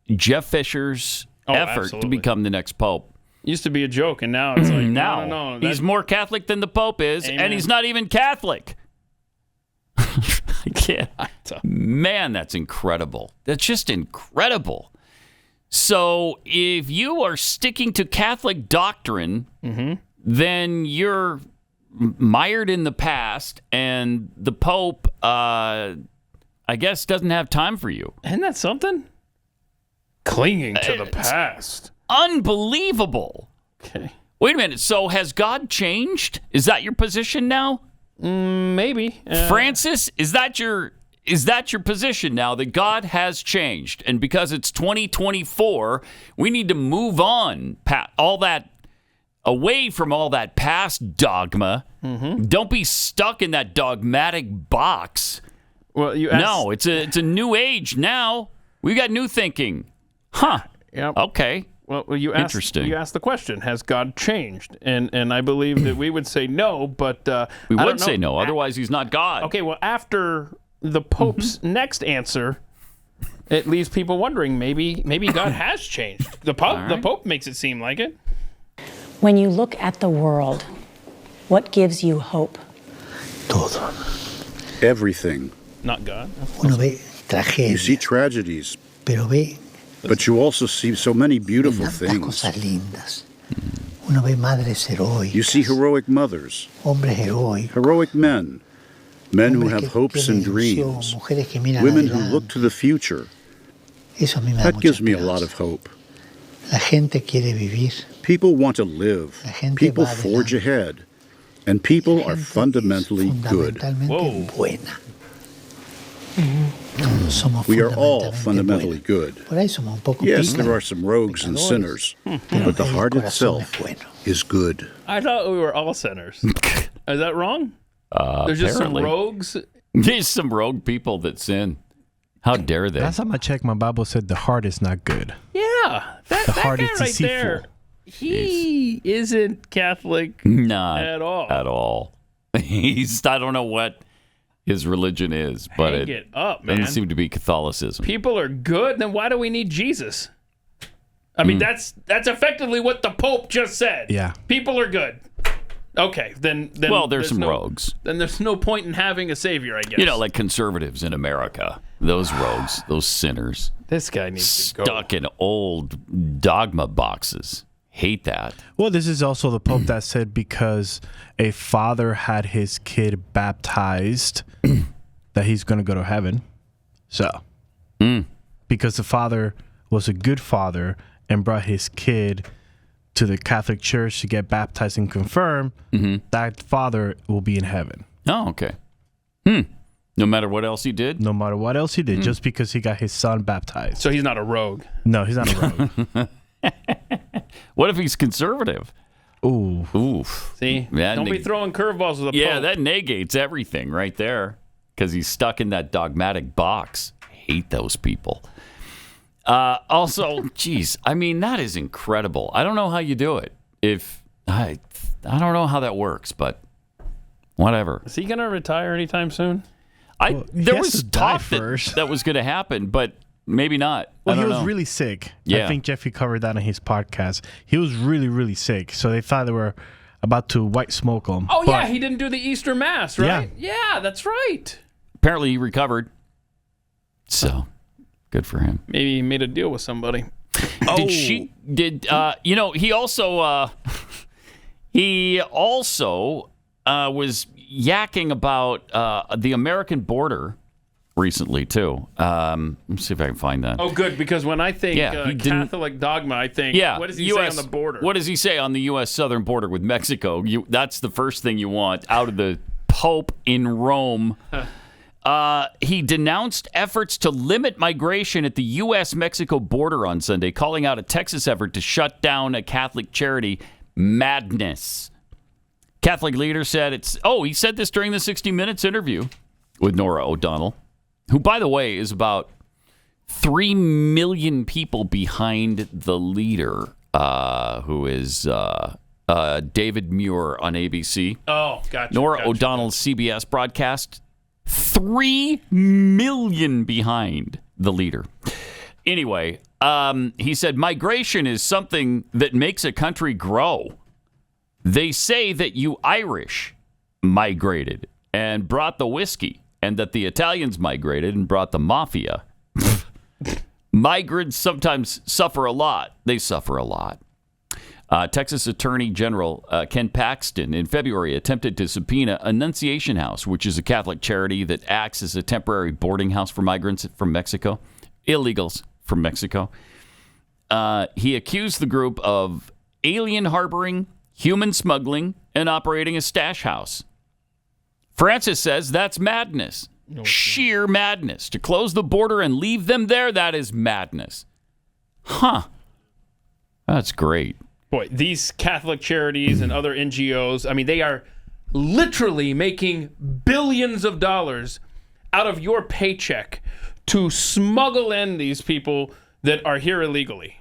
B: Jeff Fisher's effort to become the next Pope.
D: Used to be a joke, and now it's like, no.
B: He's more Catholic than the Pope is, and he's not even Catholic. I can't. Man, that's incredible. That's just incredible. So if you are sticking to Catholic doctrine, then you're mired in the past, and the Pope, I guess, doesn't have time for you.
D: Isn't that something? Clinging to the past.
B: Unbelievable.
D: Okay.
B: Wait a minute. So has God changed? Is that your position now?
D: Maybe.
B: Francis, is that your position now that God has changed? And because it's 2024, we need to move on away from all that past dogma. Mm-hmm. Don't be stuck in that dogmatic box.
D: Well,
B: no, it's a new age now. We got new thinking. Huh.
D: Yep.
B: Okay.
D: Well,
B: interesting.
D: You asked the question: has God changed? And I believe that we would say no, but
B: we would say no. Otherwise, he's not God.
D: Okay. Well, after the Pope's next answer, it leaves people wondering: maybe God has changed. The Pope makes it seem like it.
Y: When you look at the world, what gives you hope?
Z: Todo. Everything.
D: Not God.
Z: You see tragedies. But you also see so many beautiful things. You see heroic mothers, heroic men who have hopes and dreams, women who look to the future. That gives me a lot of hope. People want to live, people forge ahead, and people are fundamentally good.
D: Whoa.
Z: We are all fundamentally good. Yes, there are some rogues and sinners, but the heart itself is good.
D: I thought we were all sinners. Is that wrong? There's just
B: apparently.
D: some rogues?
B: There's some rogue people that sin. How dare they?
C: Last time I checked, my Bible said the heart is not good.
D: Yeah.
C: The heart
D: guy
C: is
D: right
C: deceitful.
D: there, he isn't Catholic
B: Not
D: at all.
B: At all. I don't know what his religion is, but
D: Hang it up, man.
B: doesn't seem to be Catholicism.
D: People are good, then why do we need Jesus? I mean, that's effectively what the Pope just said.
C: Yeah.
D: People are good. Okay, then
B: Well, there's some rogues.
D: Then there's no point in having a savior, I guess.
B: You know, like conservatives in America. Those rogues, those sinners.
D: This guy needs to go.
B: Stuck in old dogma boxes. Hate that.
C: Well, this is also the Pope that said because a father had his kid baptized that he's going to go to heaven. So, because the father was a good father and brought his kid to the Catholic Church to get baptized and confirmed, that father will be in heaven.
B: Oh, okay. No matter what else he did?
C: No matter what else he did, just because he got his son baptized.
D: So he's not a rogue?
C: No, he's not a rogue.
B: What if he's conservative?
C: Ooh.
B: Oof.
D: See? Don't be throwing curveballs with a
B: Yeah,
D: Pope.
B: that negates everything right there because he's stuck in that dogmatic box. Hate those people. Also, geez, I mean, that is incredible. I don't know how you do it. I don't know how that works, but whatever.
D: Is he going to retire anytime soon?
B: There was talk that was going to happen, but maybe not.
C: Well, he was really sick.
B: Yeah.
C: I think Jeffy covered that on his podcast. He was really, really sick. So they thought they were about to white smoke him.
D: Oh, yeah, he didn't do the Easter Mass, right? Yeah, that's right.
B: Apparently he recovered. So, good for him.
D: Maybe he made a deal with somebody.
B: He also was yakking about the American border recently, too. Let's see if I can find that.
D: Oh, good, because when I think Catholic dogma, I think, what does he say on the border?
B: What does he say on the U.S. southern border with Mexico? That's the first thing you want out of the Pope in Rome. He denounced efforts to limit migration at the U.S.-Mexico border on Sunday, calling out a Texas effort to shut down a Catholic charity. Madness. Catholic leader said he said this during the 60 Minutes interview with Norah O'Donnell, who, by the way, is about 3 million people behind the leader, who is David Muir on ABC.
D: Oh, gotcha.
B: Norah O'Donnell's CBS broadcast, 3 million behind the leader. Anyway, he said migration is something that makes a country grow. They say that you Irish migrated and brought the whiskey, and that the Italians migrated and brought the mafia. Migrants sometimes suffer a lot. They suffer a lot. Texas Attorney General Ken Paxton in February attempted to subpoena Annunciation House, which is a Catholic charity that acts as a temporary boarding house for migrants from Mexico, illegals from Mexico. He accused the group of alien harboring, human smuggling, and operating a stash house. Francis says that's madness. Sheer madness. To close the border and leave them there, that is madness. Huh. That's great.
D: Boy, these Catholic charities and other NGOs, I mean, they are literally making billions of dollars out of your paycheck to smuggle in these people that are here illegally.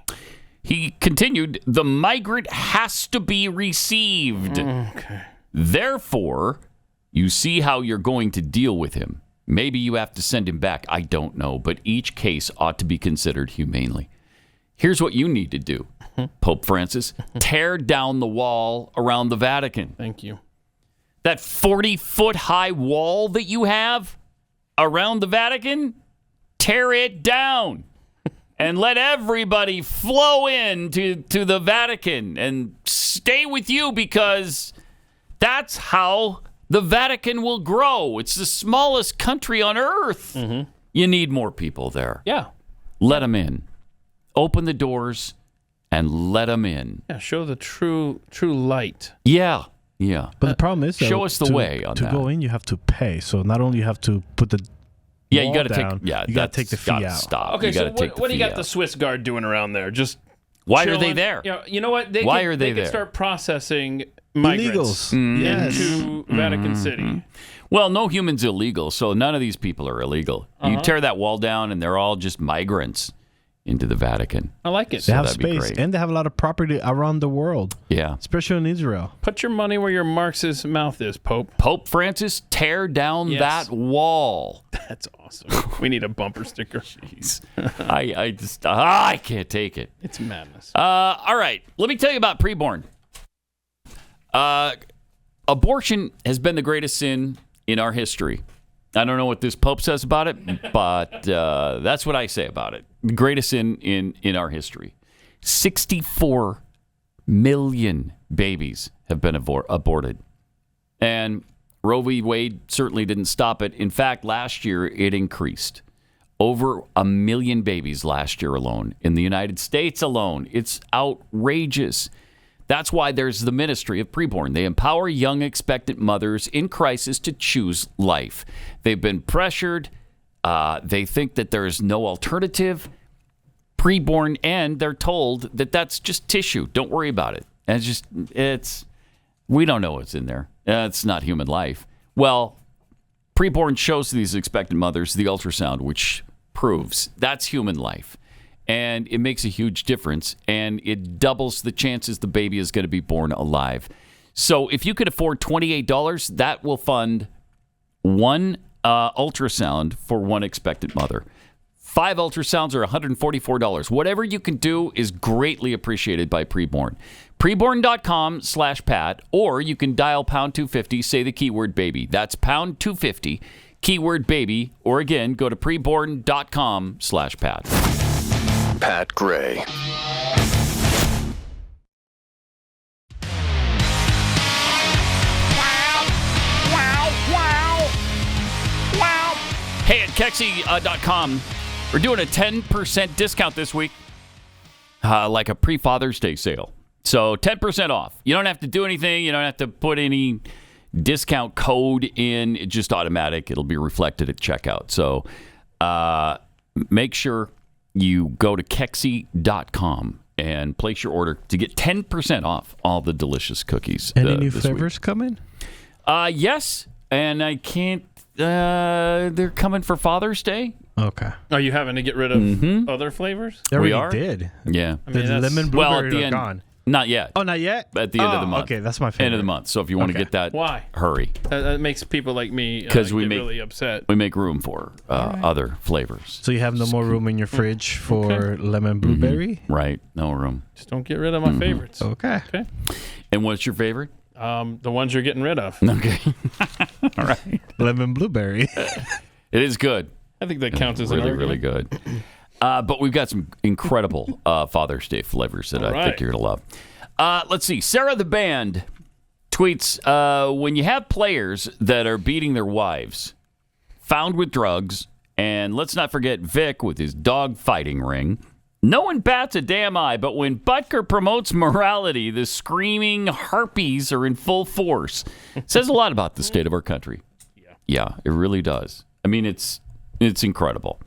B: He continued, the migrant has to be received.
D: Okay.
B: Therefore, you see how you're going to deal with him. Maybe you have to send him back. I don't know, but each case ought to be considered humanely. Here's what you need to do, Pope Francis. Tear down the wall around the Vatican.
D: Thank you.
B: That 40-foot high wall that you have around the Vatican, tear it down and let everybody flow in to the Vatican and stay with you, because that's how the Vatican will grow. It's the smallest country on earth.
D: Mm-hmm.
B: You need more people there.
D: Yeah.
B: Let them in. Open the doors and let them in.
D: Yeah, show the true light.
B: Yeah. Yeah.
C: But the problem is,
B: show us the way on
C: to
B: that.
C: go in, you have to pay. So not only you have to put the
B: you got to
C: down,
B: take. Yeah,
C: you got to take the fee out.
B: Stop.
D: Okay, so what do you got
B: out.
D: the Swiss Guard doing around there? Just
B: why
D: chilling?
B: are they there?
D: You know what? They
B: They
D: can start processing migrants into Vatican City.
B: Well, no human's illegal, so none of these people are illegal. You tear that wall down, and they're all just migrants into the Vatican.
D: I like it.
C: They have
B: that'd be
C: space,
B: great.
C: and they have a lot of property around the world.
B: Yeah.
C: Especially in Israel.
D: Put your money where your Marxist mouth is, Pope.
B: Pope Francis, tear down that wall.
D: That's awesome. We need a bumper sticker.
B: Jeez. I can't take it.
D: It's madness.
B: All right. Let me tell you about preborn. Abortion has been the greatest sin in our history. I don't know what this Pope says about it, but that's what I say about it. The greatest sin in our history. 64 million babies have been aborted. And Roe v. Wade certainly didn't stop it. In fact, last year it increased. Over 1 million babies last year alone. In the United States alone. It's outrageous. That's why there's the ministry of preborn. They empower young expectant mothers in crisis to choose life. They've been pressured. They think that there is no alternative. Preborn, and they're told that that's just tissue. Don't worry about it. And we don't know what's in there. It's not human life. Well, preborn shows these expectant mothers the ultrasound, which proves that's human life. And it makes a huge difference, and it doubles the chances the baby is going to be born alive. So if you could afford $28, that will fund one ultrasound for one expectant mother. 5 ultrasounds are $144. Whatever you can do is greatly appreciated by preborn. Preborn.com/Pat, or you can dial pound 250, say the keyword baby. That's pound 250, keyword baby, or again, go to preborn.com/Pat.
M: Pat Gray.
B: Hey, at Kexi.com, we're doing a 10% discount this week, like a pre-Father's Day sale. So 10% off. You don't have to do anything. You don't have to put any discount code in. It's just automatic. It'll be reflected at checkout. So make sure you go to Kexi.com and place your order to get 10% off all the delicious cookies.
C: Any new flavors coming?
B: Yes, and I can't. They're coming for Father's Day.
C: Okay.
D: Are you having to get rid of other flavors?
C: We did.
B: Yeah.
C: I mean, the lemon blueberry are gone.
B: Not yet.
C: Oh, not yet?
B: At the end of the month.
C: Okay, that's my favorite.
B: End of the month. So if you want to get that,
D: why?
B: Hurry.
D: That makes people like me
B: Because we make
D: really upset.
B: We make room for other flavors.
C: So you have no more room in your fridge for lemon blueberry?
B: Right. No room.
D: Just don't get rid of my favorites.
C: Okay.
B: And what's your favorite?
D: The ones you're getting rid of.
B: Okay. All right.
C: Lemon blueberry.
B: It is good.
D: I think that counts as
B: really,
D: an
B: really good. But we've got some incredible Father's Day flavors that I think you're going to love. Let's see. Sarah the Band tweets, when you have players that are beating their wives, found with drugs, and let's not forget Vic with his dog fighting ring, No one bats a damn eye, but when Butker promotes morality, the screaming harpies are in full force. It says a lot about the state of our country. Yeah, it really does. I mean, it's incredible.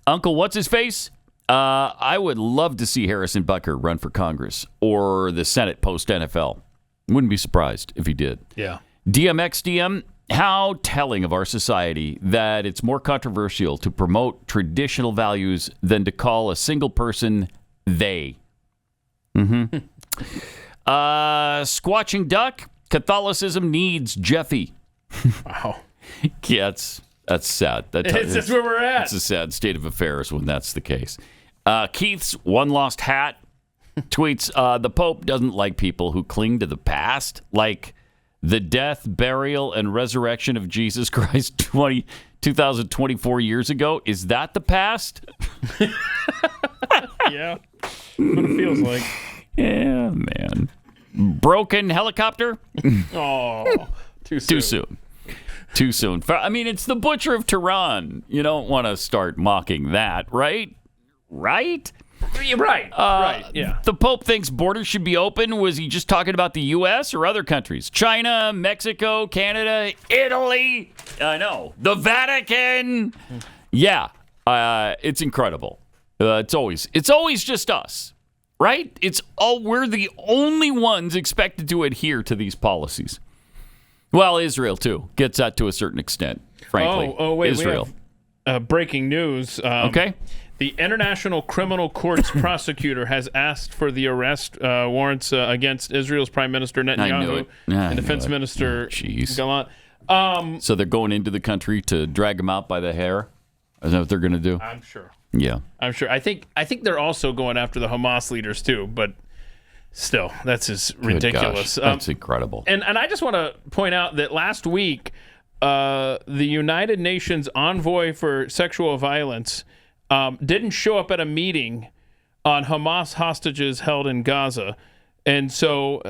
B: Uncle, what's his face? I would love to see Harrison Butker run for Congress or the Senate post-NFL. Wouldn't be surprised if he did.
D: Yeah.
B: DMXDM, how telling of our society that it's more controversial to promote traditional values than to call a single person they. Mm-hmm. Squatching Duck, Catholicism needs Jeffy.
D: Wow.
B: Yeah, that's sad.
D: That's where we're at.
B: It's a sad state of affairs when that's the case. Keith's one lost hat tweets, the Pope doesn't like people who cling to the past, like the death, burial, and resurrection of Jesus Christ 2024 years ago. Is that the past?
D: Yeah. That's what it feels like.
B: Yeah, man. Broken helicopter?
D: Oh, too soon.
B: Too soon. I mean, it's the Butcher of Tehran. You don't want to start mocking that, right? Right?
D: Right, yeah.
B: The Pope thinks borders should be open. Was he just talking about the U.S. or other countries? China, Mexico, Canada, Italy. I know. The Vatican. Yeah, it's incredible. It's always just us, right? We're the only ones expected to adhere to these policies. Well, Israel, too, gets that to a certain extent, frankly.
D: Oh, wait.
B: Israel.
D: We have, breaking news.
B: Okay.
D: The International Criminal Court's prosecutor has asked for the arrest warrants against Israel's Prime Minister Netanyahu and Defense Minister Gallant.
B: So they're going into the country to drag him out by the hair? Is that what they're going to do?
D: I'm sure.
B: Yeah.
D: I'm sure. I think they're also going after the Hamas leaders, too, but still, that's just ridiculous.
B: That's incredible.
D: And I just want to point out that last week, the United Nations envoy for sexual violence didn't show up at a meeting on Hamas hostages held in Gaza. And so,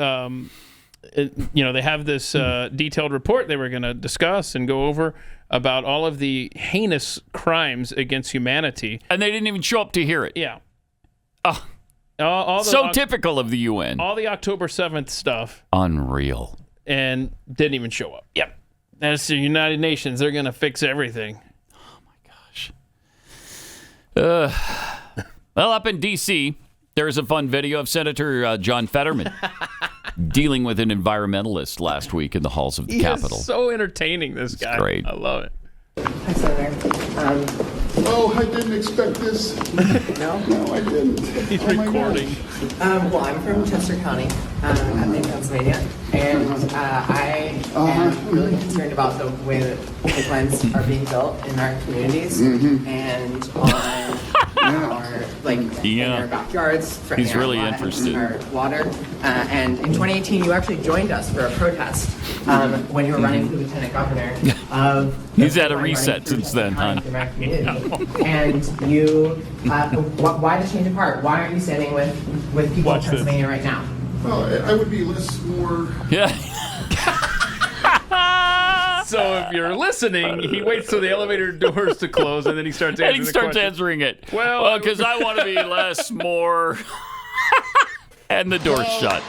D: they have this detailed report they were going to discuss and go over about all of the heinous crimes against humanity.
B: And they didn't even show up to hear it.
D: Yeah.
B: Typical of the UN.
D: All the October 7th stuff.
B: Unreal.
D: And didn't even show up. Yep. That's the United Nations. They're going to fix everything.
B: Well, up in D.C., there's a fun video of Senator John Fetterman dealing with an environmentalist last week in the halls of the Capitol.
D: He's so entertaining, this guy.
B: It's great.
D: I love it.
E: Hi, Senator. I didn't expect this. No, I didn't.
D: He's recording.
E: Well, I'm from Chester County, I'm in Pennsylvania, and I am really concerned about the way that pipelines are being built in our communities and on our in our backyards.
B: He's really interested.
E: Our water. And in 2018, you actually joined us for a protest when you were running for lieutenant governor.
B: He's had a reset since then, hon.
E: And you, why the change of heart? Why aren't you standing with people in Pennsylvania right now? Well, I would be more.
B: Yeah.
D: So if you're listening, he waits till the elevator doors to close, and then he starts
B: answering it. Well, because I want to be less, more, and the door's shut.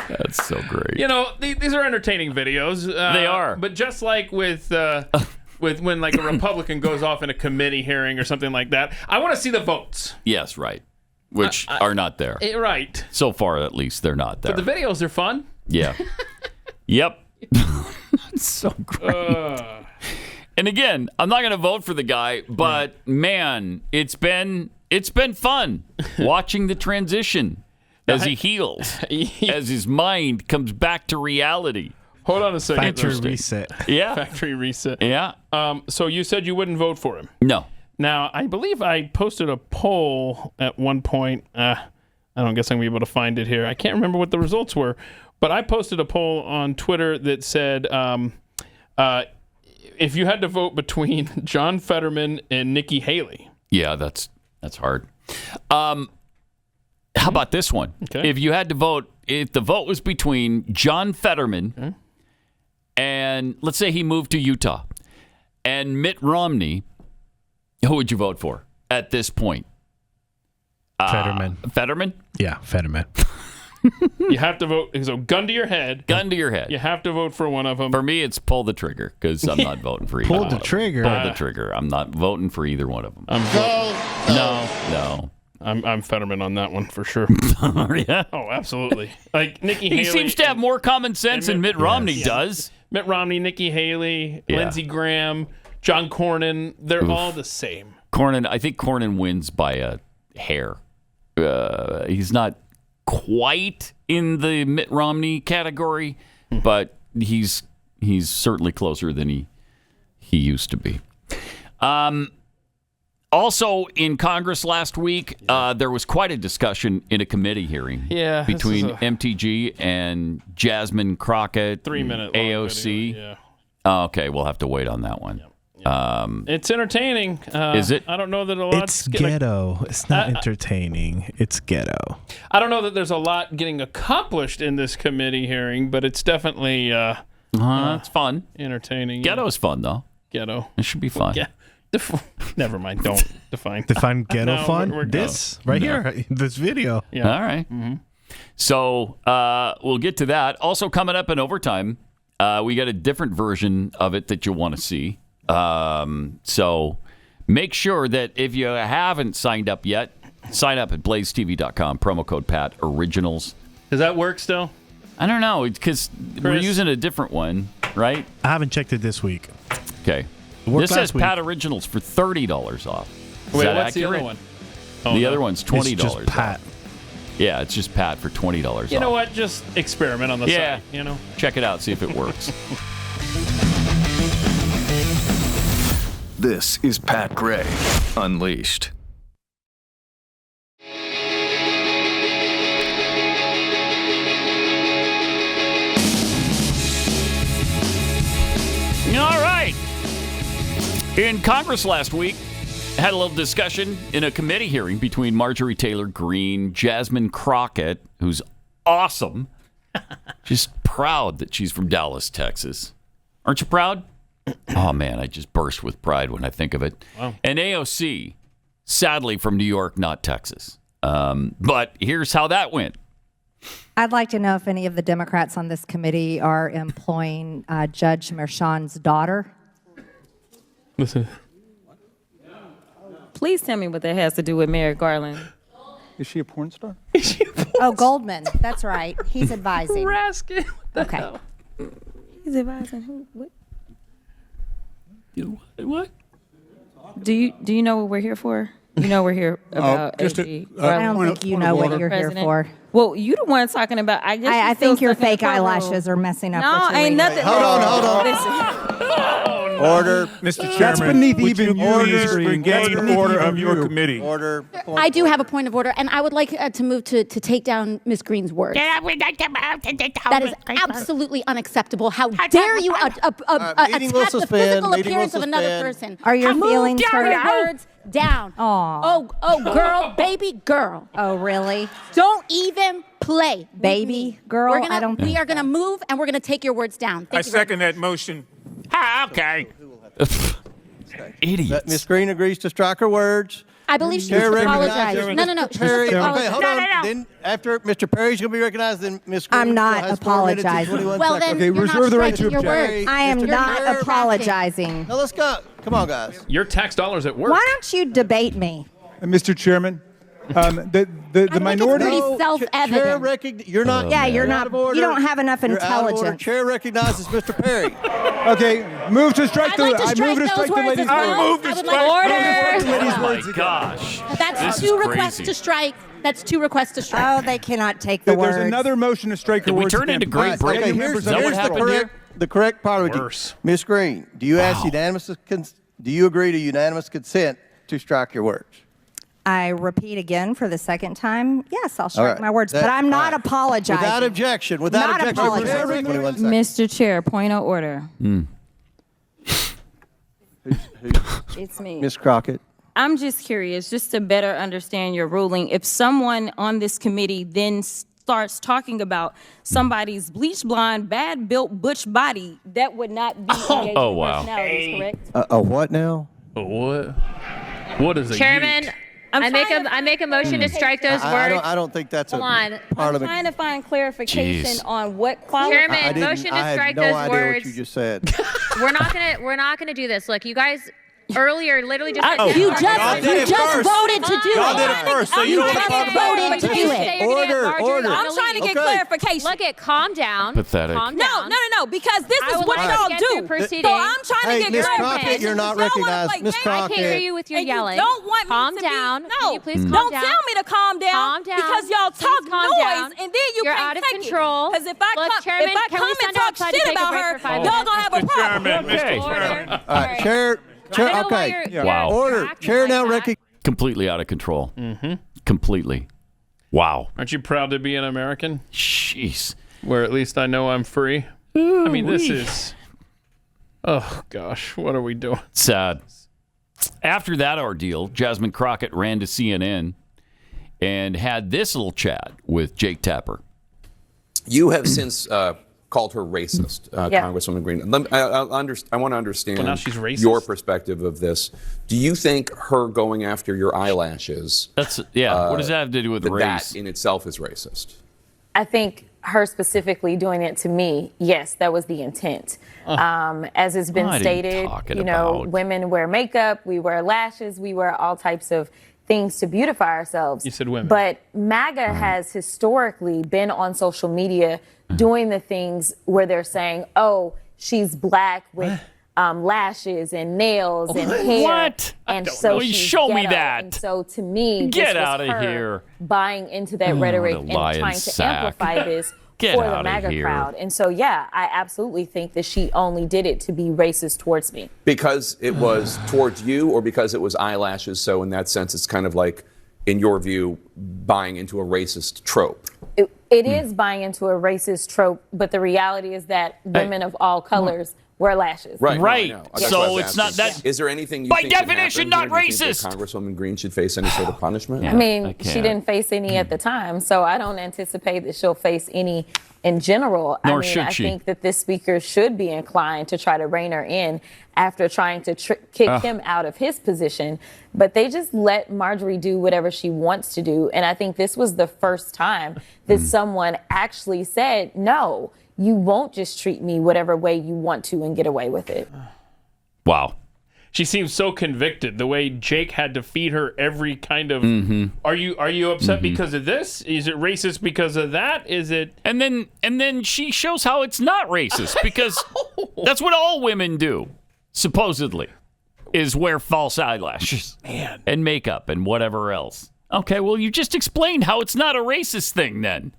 B: That's so great.
D: These are entertaining videos.
B: They are.
D: But just like with when like a Republican goes off in a committee hearing or something like that, I want to see the votes.
B: Yes, right. Which are not there.
D: Right.
B: So far, at least, they're not there.
D: But the videos are fun.
B: Yeah. Yep. It's so great. And again, I'm not going to vote for the guy, but man, it's been fun watching the transition as he heals, as his mind comes back to reality.
D: Hold on a second.
C: Factory reset.
B: Yeah.
D: Factory reset.
B: Yeah.
D: So you said you wouldn't vote for him.
B: No.
D: Now, I believe I posted a poll at one point. I don't guess I'm going to be able to find it here. I can't remember what the results were, but I posted a poll on Twitter that said, if you had to vote between John Fetterman and Nikki Haley.
B: Yeah, that's hard. How about this one?
D: Okay.
B: If you had to vote, if the vote was between John Fetterman and let's say he moved to Utah and Mitt Romney, who would you vote for at this point?
C: Fetterman.
B: Fetterman?
C: Yeah, Fetterman.
D: You have to vote. So gun to your head.
B: Gun to your head.
D: You have to vote for one of them.
B: For me, it's pull the trigger because I'm not voting for either
C: Pull
B: one
C: the
B: of them.
C: trigger?
B: Pull the trigger. I'm not voting for either one of them. No.
D: I'm Fetterman on that one for sure.
B: Yeah.
D: Oh, absolutely. Like Nikki Haley.
B: He seems to have more common sense than Mitt Romney does.
D: Mitt Romney, Nikki Haley, Lindsey Graham, John Cornyn. They're all the same.
B: I think Cornyn wins by a hair. He's not quite in the Mitt Romney category, but he's certainly closer than he used to be. Also, in Congress last week, there was quite a discussion in a committee hearing between MTG and Jasmine Crockett,
D: 3-minute
B: AOC.
D: Video,
B: Okay, we'll have to wait on that one.
D: It's entertaining.
B: Is it?
D: I don't know that a lot.
C: It's ghetto. It's not entertaining. It's ghetto.
D: I don't know that there's a lot getting accomplished in this committee hearing, but it's definitely
B: it's fun,
D: entertaining.
B: Ghetto is fun though.
D: Ghetto.
B: It should be fun.
D: Yeah. Never mind. Don't define.
C: Define ghetto
D: No,
C: fun.
D: we're
C: This right here, this video.
D: Yeah.
B: All right. So we'll get to that. Also coming up in overtime, we got a different version of it that you'll want to see. So make sure that if you haven't signed up yet, sign up at blazetv.com, promo code Pat Originals.
D: Does that work still?
B: I don't know, because we're using a different one, right?
C: I haven't checked it this week.
B: Okay.
C: Worked
B: This says
C: last week.
B: Pat Originals for $30 off. Is
D: Wait,
B: that
D: what's the
B: accurate?
D: other one?
B: The other one's $20
C: It's just Pat.
B: off. Yeah, it's just Pat for $20 off.
D: You know what? Just experiment on the site. You know,
B: check it out, see if it works.
M: This is Pat Gray Unleashed.
B: All right. In Congress last week, had a little discussion in a committee hearing between Marjorie Taylor Greene, Jasmine Crockett, who's awesome. Just proud that she's from Dallas, Texas. Aren't you proud? Oh, man, I just burst with pride when I think of it.
D: Wow.
B: And AOC, sadly from New York, not Texas. But here's how that went.
F: I'd like to know if any of the Democrats on this committee are employing Judge Merchan's daughter.
D: Listen.
G: Please tell me what that has to do with Merrick Garland.
V: Is she a porn star?
F: Oh, Goldman. That's right. He's advising.
G: Raskin.
F: Okay.
G: He's advising who? What?
B: What?
G: Do you know what we're here for? You know we're here about AG.
F: I don't think you know what you're here for.
G: Well, you the one talking about.
F: I think your fake eyelashes are messing up.
G: No, ain't nothing.
V: Hold on.
G: Listen.
V: Order, Mr. Chairman. That's beneath even the order of your committee.
H: Order. I do have a point of order, and I would like to move to take down Ms. Green's words. That is absolutely unacceptable. How dare you attack the physical appearance of another person?
F: Are your feelings hurt?
H: Move your words down. Oh, girl, baby girl.
F: Oh, really?
H: Don't even play,
F: baby girl.
H: We are gonna move, and we're gonna take your words down.
V: I second that motion.
B: Okay. Idiots.
J: Ms. Green agrees to strike her words.
H: I believe she needs to apologize. No.
J: Perry, okay, hold on. Then after Mr. Perry's going to be recognized, then Ms. Green
F: I'm not
J: has 4 minutes and
F: apologizing.
J: 21
H: Well,
J: seconds.
H: then you're
V: reserve the right to
H: striking your
V: object.
H: words.
F: I am
J: Mr.
F: not
J: Perry.
F: apologizing.
J: Now let's go. Come on, guys.
D: Your tax dollars at work.
F: Why don't you debate me?
V: Mr. Chairman, the minority.
H: Pretty self-evident.
J: You're not.
F: Yeah, you're
J: out
F: not.
J: of order.
F: You don't have enough
J: You're out of order.
F: intelligence.
J: Chair recognizes Mr. Perry.
V: Okay, move to strike the.
H: I'd like to
V: I
H: strike
V: move to
H: those
V: strike the
H: words
V: ladies.
H: as well.
V: I move to
H: I would
V: strike.
H: like
V: ladies'
B: Oh,
V: words
B: my
V: again.
B: gosh.
H: That's
B: This
H: two
B: is
H: requests
B: crazy.
H: to strike. That's two requests to strike.
F: Oh, they cannot take the words.
V: There's another motion to strike her
B: Did we
V: words
B: turn
V: again.
B: into Great
V: All right,
B: Britain?
V: okay,
B: Is that what
J: Here's
B: happened
J: the correct part of
D: Worse.
J: it. Ms. Green, do you ask unanimous? Do you agree to unanimous consent to strike your words?
F: I repeat again for the second time. Yes, I'll
J: All
F: strike
J: right.
F: my words, but I'm not apologizing.
J: Without objection. Without
F: Not
J: objection.
F: apologizing.
J: 21 seconds.
G: Mr. Chair, point of order. It's me.
J: Ms. Crockett.
G: I'm just curious, just to better understand your ruling. If someone on this committee then starts talking about somebody's bleach blonde, bad built butch body, that would not be engaging
B: wow.
G: personalities, correct?
J: A what now?
D: What? What is it?
K: Chairman,
I: I make a motion to strike those words.
J: I don't think that's
I: Hold on.
J: part of it.
G: Trying to find clarification on what
I: Chairman, motion to strike those
J: I had no idea
I: words.
J: what you just said.
I: We're not gonna do this. Look, you guys earlier literally just
H: You just voted to do it.
V: Y'all did it first, so you don't want to talk about
H: voted to do it.
J: Order.
G: I'm trying to get clarification.
I: Look at calm down.
B: Pathetic.
I: Calm
G: No,
I: down.
G: because this is what y'all do. So I'm trying to get
J: Miss
G: clarification.
J: Crockett, you're not recognized. Miss
I: I can't hear
J: Crockett.
I: you with your
G: And
I: yelling.
G: You don't want
I: calm
G: me to
I: down.
G: Be,
I: Can you please calm
G: don't
I: down?
G: tell me to calm down.
I: Calm down.
G: Because y'all talk
I: calm
G: noise,
I: down.
G: and then
I: You're
G: can't
I: out of
G: take
I: control.
G: Because if I
I: Look,
G: come,
I: Chairman,
G: if I
I: can
G: come
I: we
G: and
I: send
G: talk
I: outside to
G: shit
I: take a
G: about
I: break
G: her,
I: for 5
G: y'all
I: minutes?
G: gonna have a problem.
B: Chairman,
J: All right, Chair.
I: Okay.
J: Wow. Order. Chair now recognizes.
B: Completely out of control. Mm-hmm. Completely. Wow.
D: Aren't you proud to be an American?
B: Jeez.
D: Where at least I know I'm free. I mean, this is. Oh gosh, what are we doing?
B: Sad. After that ordeal, Jasmine Crockett ran to CNN and had this little chat with Jake Tapper.
K: You have since called her racist, Congresswoman Green. I want to understand
D: Well, now she's racist?
K: your perspective of this. Do you think her going after your eyelashes?
B: What does that have to do with race?
K: That in itself is racist.
L: I think her specifically doing it to me, yes, that was the intent. As it's been stated, women wear makeup, we wear lashes, we wear all types of things to beautify ourselves.
D: You said women.
L: But MAGA has historically been on social media doing the things where they're saying, oh, she's black with lashes and nails and hair.
B: What?
L: And so she's
B: show me
L: ghetto.
B: that.
L: And so to me,
B: Get
L: this was
B: out of
L: her
B: here.
L: buying into that rhetoric and
B: lying
L: trying
B: sack.
L: to amplify this
B: Get
L: for the
B: outta
L: MAGA
B: here.
L: crowd. And so, yeah, I absolutely think that she only did it to be racist towards me.
K: Because it was towards you, or because it was eyelashes? So in that sense, it's kind of like, in your view, buying into a racist trope.
L: It is buying into a racist trope, but the reality is that women of all colors wear lashes.
K: Right.
B: Right.
K: No, I know. That's
B: So
K: why I was
B: it's not
K: asking.
B: that-
K: Is there anything you
B: By
K: think should
B: definition,
K: happen
B: not
K: here? Do you think
B: racist.
K: that Congresswoman Green should face any sort of punishment?
L: I mean, she didn't face any at the time, so I don't anticipate that she'll face any in general.
B: Nor
L: I
B: should
L: I
B: she.
L: think that this speaker should be inclined to try to rein her in after trying to kick him out of his position. But they just let Marjorie do whatever she wants to do. And I think this was the first time that someone actually said, no, you won't just treat me whatever way you want to and get away with it.
B: Wow.
D: She seems so convicted. The way Jake had to feed her every kind of. Are you upset because of this? Is it racist because of that? Is it?
B: And then she shows how it's not racist because that's what all women do, supposedly, is wear false eyelashes and makeup and whatever else. Okay, well, you just explained how it's not a racist thing then.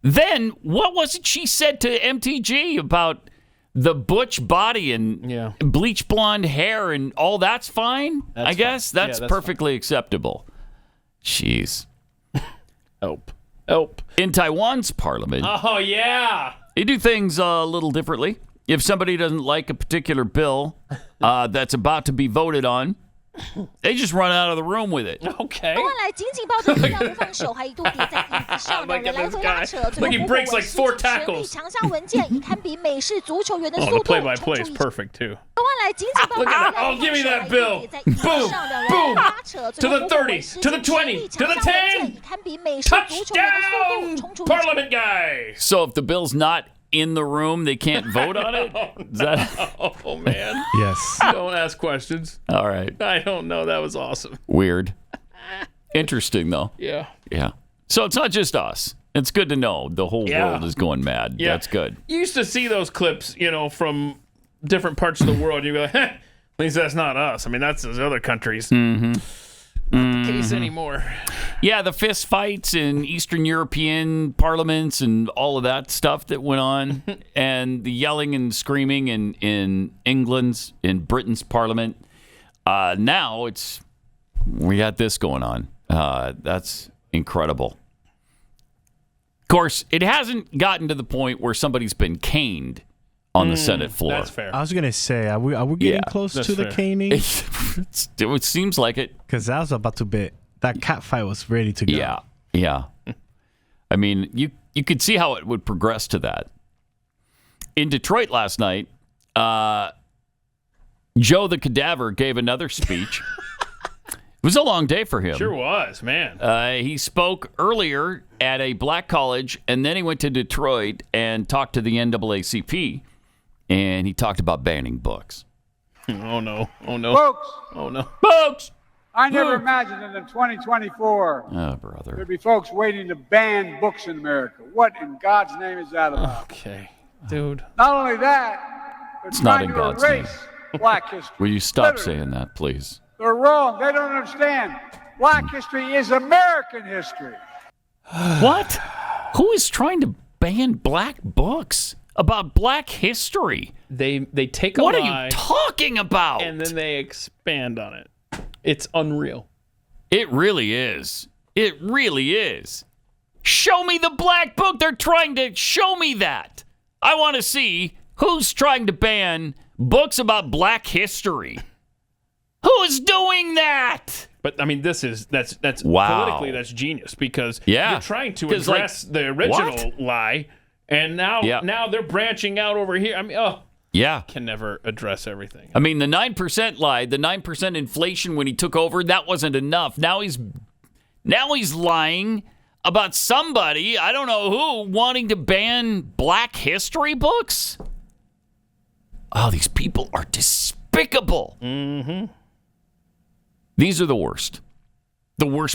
B: Then what was it she said to MTG about the butch body and bleach blonde hair and all that's fine? I guess that's perfectly acceptable. Jeez.
D: Help.
B: In Taiwan's parliament,
D: Oh yeah.
B: they do things a little differently. If somebody doesn't like a particular bill that's about to be voted on, they just run out of the room with it.
D: Okay.
N: 后来紧紧抱着资料不放手，还一度跌在椅子上的人来回拉扯，最后
D: Look, he
N: 不
D: breaks
N: 顾
D: like
N: 实
D: 4
N: 际权力
D: tackles.
N: 抢下文件，以堪比美式足球员的
D: Oh,
N: 速
D: the
N: 度。
D: play-by-play is perfect too.
N: 后来紧紧抱着
D: Look
N: 资
D: at
N: 料
D: that.
N: 不
D: Oh,
N: 放
D: give me
N: 手，
D: that
N: 还一度
D: bill.
N: 跌在椅子
D: Boom,
N: 上的人来
D: boom.
N: 回拉扯，
D: To
N: 最
D: the
N: 后不顾
D: 30,
N: 实
D: to
N: 际
D: the
N: 权
D: 20,
N: 力
D: to
N: 抢
D: the
N: 下文件，
D: 10.
N: 以堪比美式足球员的速度冲出决赛。
D: Parliament guy.
B: So if the bill's not in the room, they can't vote on it? Is that...
D: Oh man.
C: Yes.
D: Don't ask questions.
B: All right.
D: I don't know. That was awesome.
B: Weird. Interesting, though.
D: Yeah.
B: Yeah. So it's not just us. It's good to know the whole world is going mad.
D: Yeah.
B: That's good.
D: You used to see those clips, from different parts of the world. You'd be like, at least that's not us. I mean, that's those other countries. Not the case anymore.
B: Yeah, the fist fights in Eastern European parliaments and all of that stuff that went on, and the yelling and screaming in in Britain's parliament. Now we got this going on. That's incredible. Of course, it hasn't gotten to the point where somebody's been caned on the Senate floor.
D: That's fair.
C: I was gonna say, are we getting close
D: that's
C: to the
D: fair.
C: caning?
B: It seems like it.
C: Because that was about to be. That cat fight was ready to go.
B: Yeah. I mean, you could see how it would progress to that. In Detroit last night, Joe the Cadaver gave another speech It was a long day for him.
D: Sure was, man.
B: He spoke earlier at a black college, and then he went to Detroit and talked to the NAACP, and he talked about banning books.
D: Oh, no. Oh, no.
O: Folks.
D: Oh, no. Folks!
O: I never imagined that in 2024
B: oh, brother,
O: there'd be folks waiting to ban books in America. What in God's name is that about?
D: Okay, dude.
O: Not only that, but
B: it's not
O: trying
B: in
O: to
B: God's
O: erase black history.
B: Will you stop
O: Literally.
B: saying that, please?
O: They're wrong. They don't understand. Black history is American history.
B: What? Who is trying to ban black books about black history?
D: They take a
B: what
D: lie.
B: What are you talking about?
D: And then they expand on it. It's unreal.
B: It really is. It really is. Show me the black book. They're trying to show me that. I want to see who's trying to ban books about black history. Who's doing that?
D: But I mean, that's
B: wow.
D: Politically that's genius because
B: yeah.
D: you're trying to address the original lie, and now they're branching out over here. I mean, can never address everything.
B: I mean, the 9% lie, the 9% inflation when he took over, that wasn't enough. Now he's lying about somebody, I don't know who, wanting to ban black history books. Oh, these people are despicable.
D: Mm-hmm.
B: These are the worst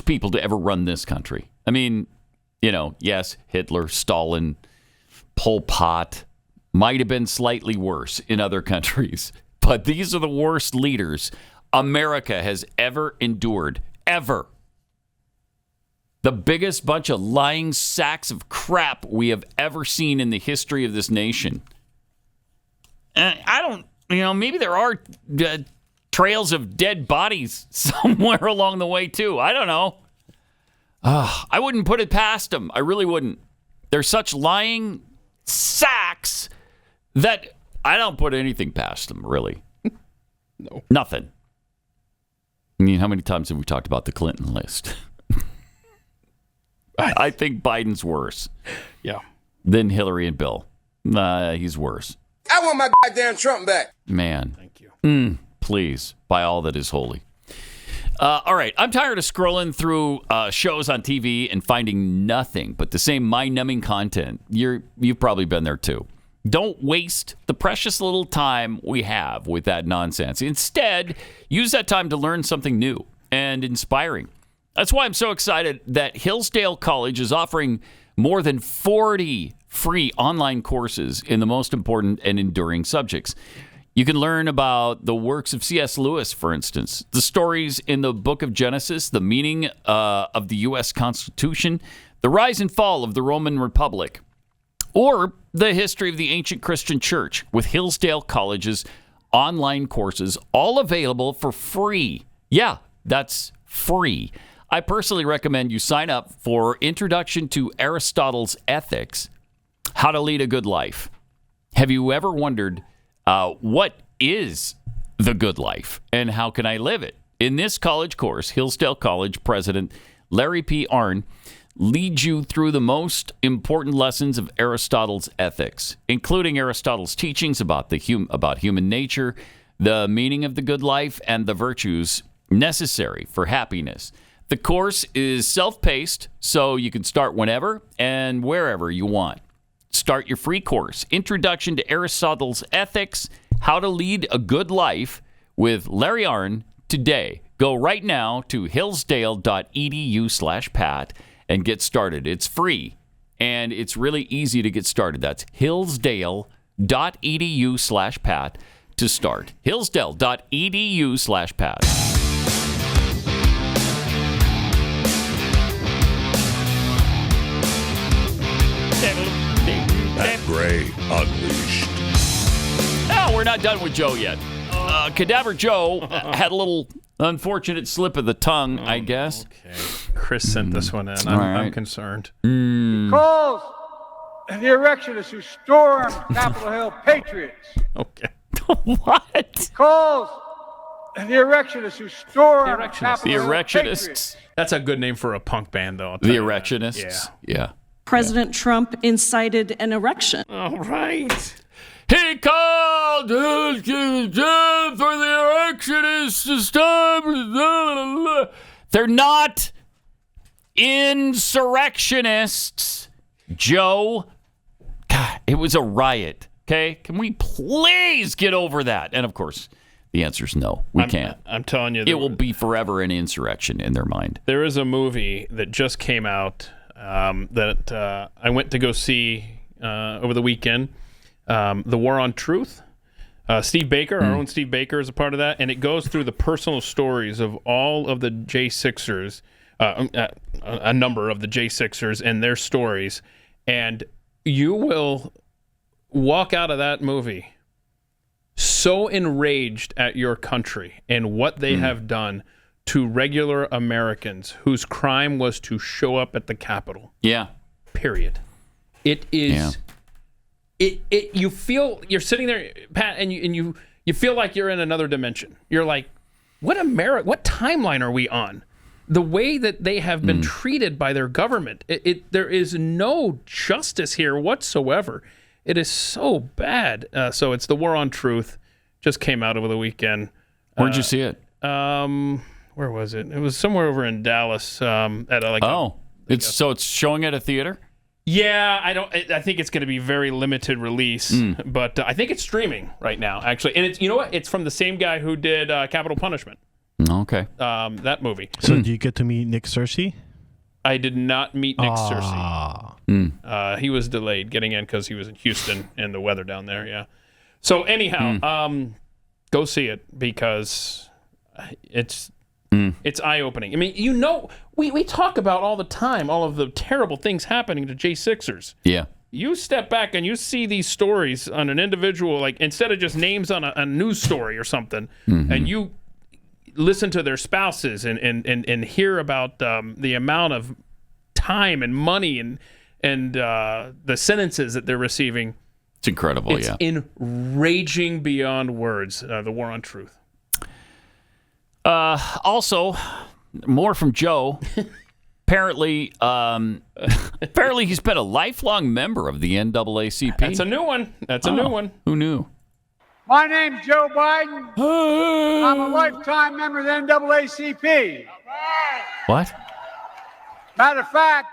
B: people to ever run this country. I mean, yes, Hitler, Stalin, Pol Pot might have been slightly worse in other countries, but these are the worst leaders America has ever endured, ever. The biggest bunch of lying sacks of crap we have ever seen in the history of this nation. I don't, maybe there are trails of dead bodies somewhere along the way, too. I don't know. I wouldn't put it past them. I really wouldn't. They're such lying sacks that I don't put anything past them, really.
D: No.
B: Nothing. I mean, how many times have we talked about the Clinton list? I think Biden's worse.
D: Yeah.
B: Than Hillary and Bill. He's worse.
P: I want my goddamn Trump back.
B: Man.
D: Thank you.
B: Please, by all that is holy. All right, I'm tired of scrolling through shows on TV and finding nothing but the same mind-numbing content. You've probably been there too. Don't waste the precious little time we have with that nonsense. Instead, use that time to learn something new and inspiring. That's why I'm so excited that Hillsdale College is offering more than 40 free online courses in the most important and enduring subjects. You can learn about the works of C.S. Lewis, for instance, the stories in the book of Genesis, the meaning of the U.S. Constitution, the rise and fall of the Roman Republic, or the history of the ancient Christian church with Hillsdale College's online courses, all available for free. Yeah, that's free. I personally recommend you sign up for Introduction to Aristotle's Ethics, How to Lead a Good Life. Have you ever wondered what is the good life and how can I live it? In this college course, Hillsdale College President Larry P. Arnn leads you through the most important lessons of Aristotle's ethics, including Aristotle's teachings about about human nature, the meaning of the good life, and the virtues necessary for happiness. The course is self-paced, so you can start whenever and wherever you want. Start your free course, Introduction to Aristotle's Ethics, How to Lead a Good Life with Larry Arnn today. Go right now to hillsdale.edu/Pat and get started. It's free, and it's really easy to get started. That's hillsdale.edu/Pat to start. hillsdale.edu/Pat.
Q: Pat Gray Unleashed.
B: No, we're not done with Joe yet. Cadaver Joe had a little unfortunate slip of the tongue, I guess.
D: Okay. Chris sent this one in. I'm concerned.
O: Calls the erectionists who stormed Capitol Hill patriots.
B: Okay. What?
O: Calls the erectionists who stormed Capitol Hill
B: Erectionists.
O: patriots.
D: That's a good name for a punk band, though.
B: The Erectionists? Yeah.
R: President Trump incited an erection.
D: All right.
B: He called for the election is to stop. They're not insurrectionists, Joe. God, it was a riot. Okay, can we please get over that? And of course, the answer is no. We can't.
D: I'm telling you,
B: it will be forever an insurrection in their mind.
D: There is a movie that just came out that I went to go see over the weekend. The War on Truth. Steve Baker, our own Steve Baker, is a part of that, and it goes through the personal stories of all of the J6ers, a number of the J6ers and their stories, and you will walk out of that movie so enraged at your country and what they have done to regular Americans whose crime was to show up at the Capitol.
B: Yeah.
D: Period. It is. Yeah. You feel you're sitting there, Pat, and you feel like you're in another dimension. You're like, what timeline are we on? The way that they have been treated by their government, there is no justice here whatsoever. It is so bad. So it's The War on Truth. Just came out over the weekend.
B: Where'd you see it?
D: Where was it? It was somewhere over in Dallas.
B: It's showing at a theater?
D: Yeah, I think it's going to be very limited release, but I think it's streaming right now, actually. And it's, you know what? It's from the same guy who did Capital Punishment.
B: Okay.
D: That movie.
C: So do you get to meet Nick Searcy?
D: I did not meet Nick Searcy. He was delayed getting in because he was in Houston and the weather down there. Yeah. So anyhow, go see it because it's eye-opening. I mean, we talk about all the time all of the terrible things happening to J6ers.
B: Yeah.
D: You step back and you see these stories on an individual, like instead of just names on a news story or something, and you listen to their spouses and hear about the amount of time and money and the sentences that they're receiving.
B: It's incredible,
D: it's enraging beyond words, The War on Truth.
B: Also, more from Joe. Apparently, he's been a lifelong member of the NAACP.
D: That's a new one. New one.
B: Who knew?
O: My name's Joe Biden. I'm a lifetime member of the NAACP.
B: What?
O: Matter of fact,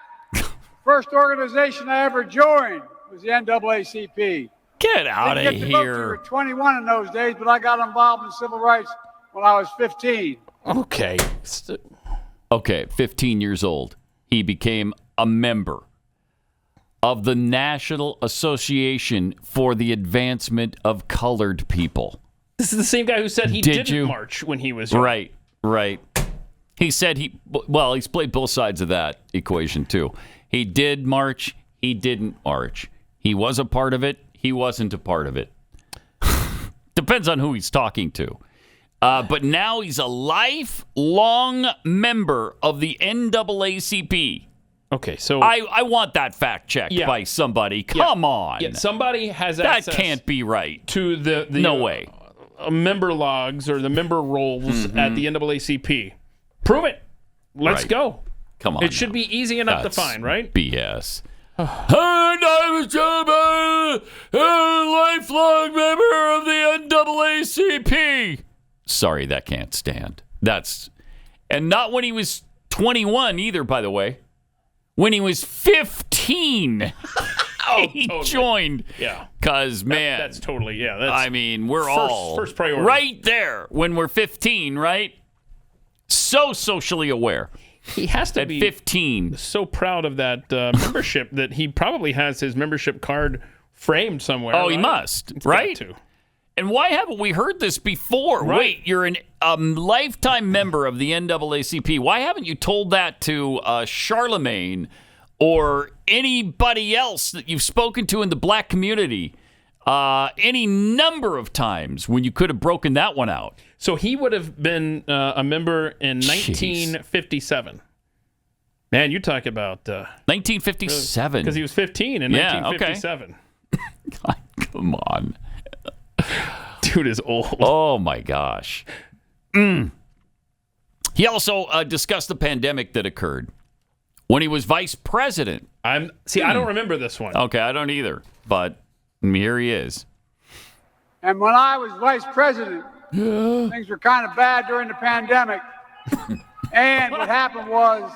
O: first organization I ever joined was the NAACP.
B: Get out of here.
O: You were 21 in those days, but I got involved in civil rights when I was 15.
B: Okay. 15 years old. He became a member of the National Association for the Advancement of Colored People.
D: This is the same guy who said he didn't march when he was young.
B: Right. He said he's played both sides of that equation too. He did march, he didn't march. He was a part of it, he wasn't a part of it. Depends on who he's talking to. But now he's a lifelong member of the NAACP.
D: Okay, so
B: I want that fact checked by somebody. Come on.
D: Yeah, somebody has
B: access. That can't be right.
D: To the
B: no way.
D: Member logs or the member rolls at the NAACP. Prove it. Let's go.
B: Come on.
D: It should be easy enough to find, right?
B: BS. And I was a lifelong member of the NAACP. Sorry, that can't stand. And not when he was 21 either, by the way. When he was 15, he joined.
D: Yeah.
B: Because, man.
D: That's totally, yeah.
B: I mean, we're all
D: first priority.
B: Right there when we're 15, right? So socially aware.
D: He has to be
B: 15.
D: So proud of that membership that he probably has his membership card framed somewhere.
B: Oh, right? He must, right? And why haven't we heard this before?
D: Right.
B: Wait, you're a lifetime member of the NAACP. Why haven't you told that to Charlemagne or anybody else that you've spoken to in the black community any number of times when you could have broken that one out?
D: So he would have been a member in 1957. Man, you talk about
B: 1957
D: because he was 15 in 1957.
B: Okay. God, come on.
D: Dude is old.
B: Oh, my gosh. He also discussed the pandemic that occurred when he was vice president.
D: I don't remember this one.
B: Okay, I don't either, but here he is.
O: And when I was vice president, things were kind of bad during the pandemic. And what happened was,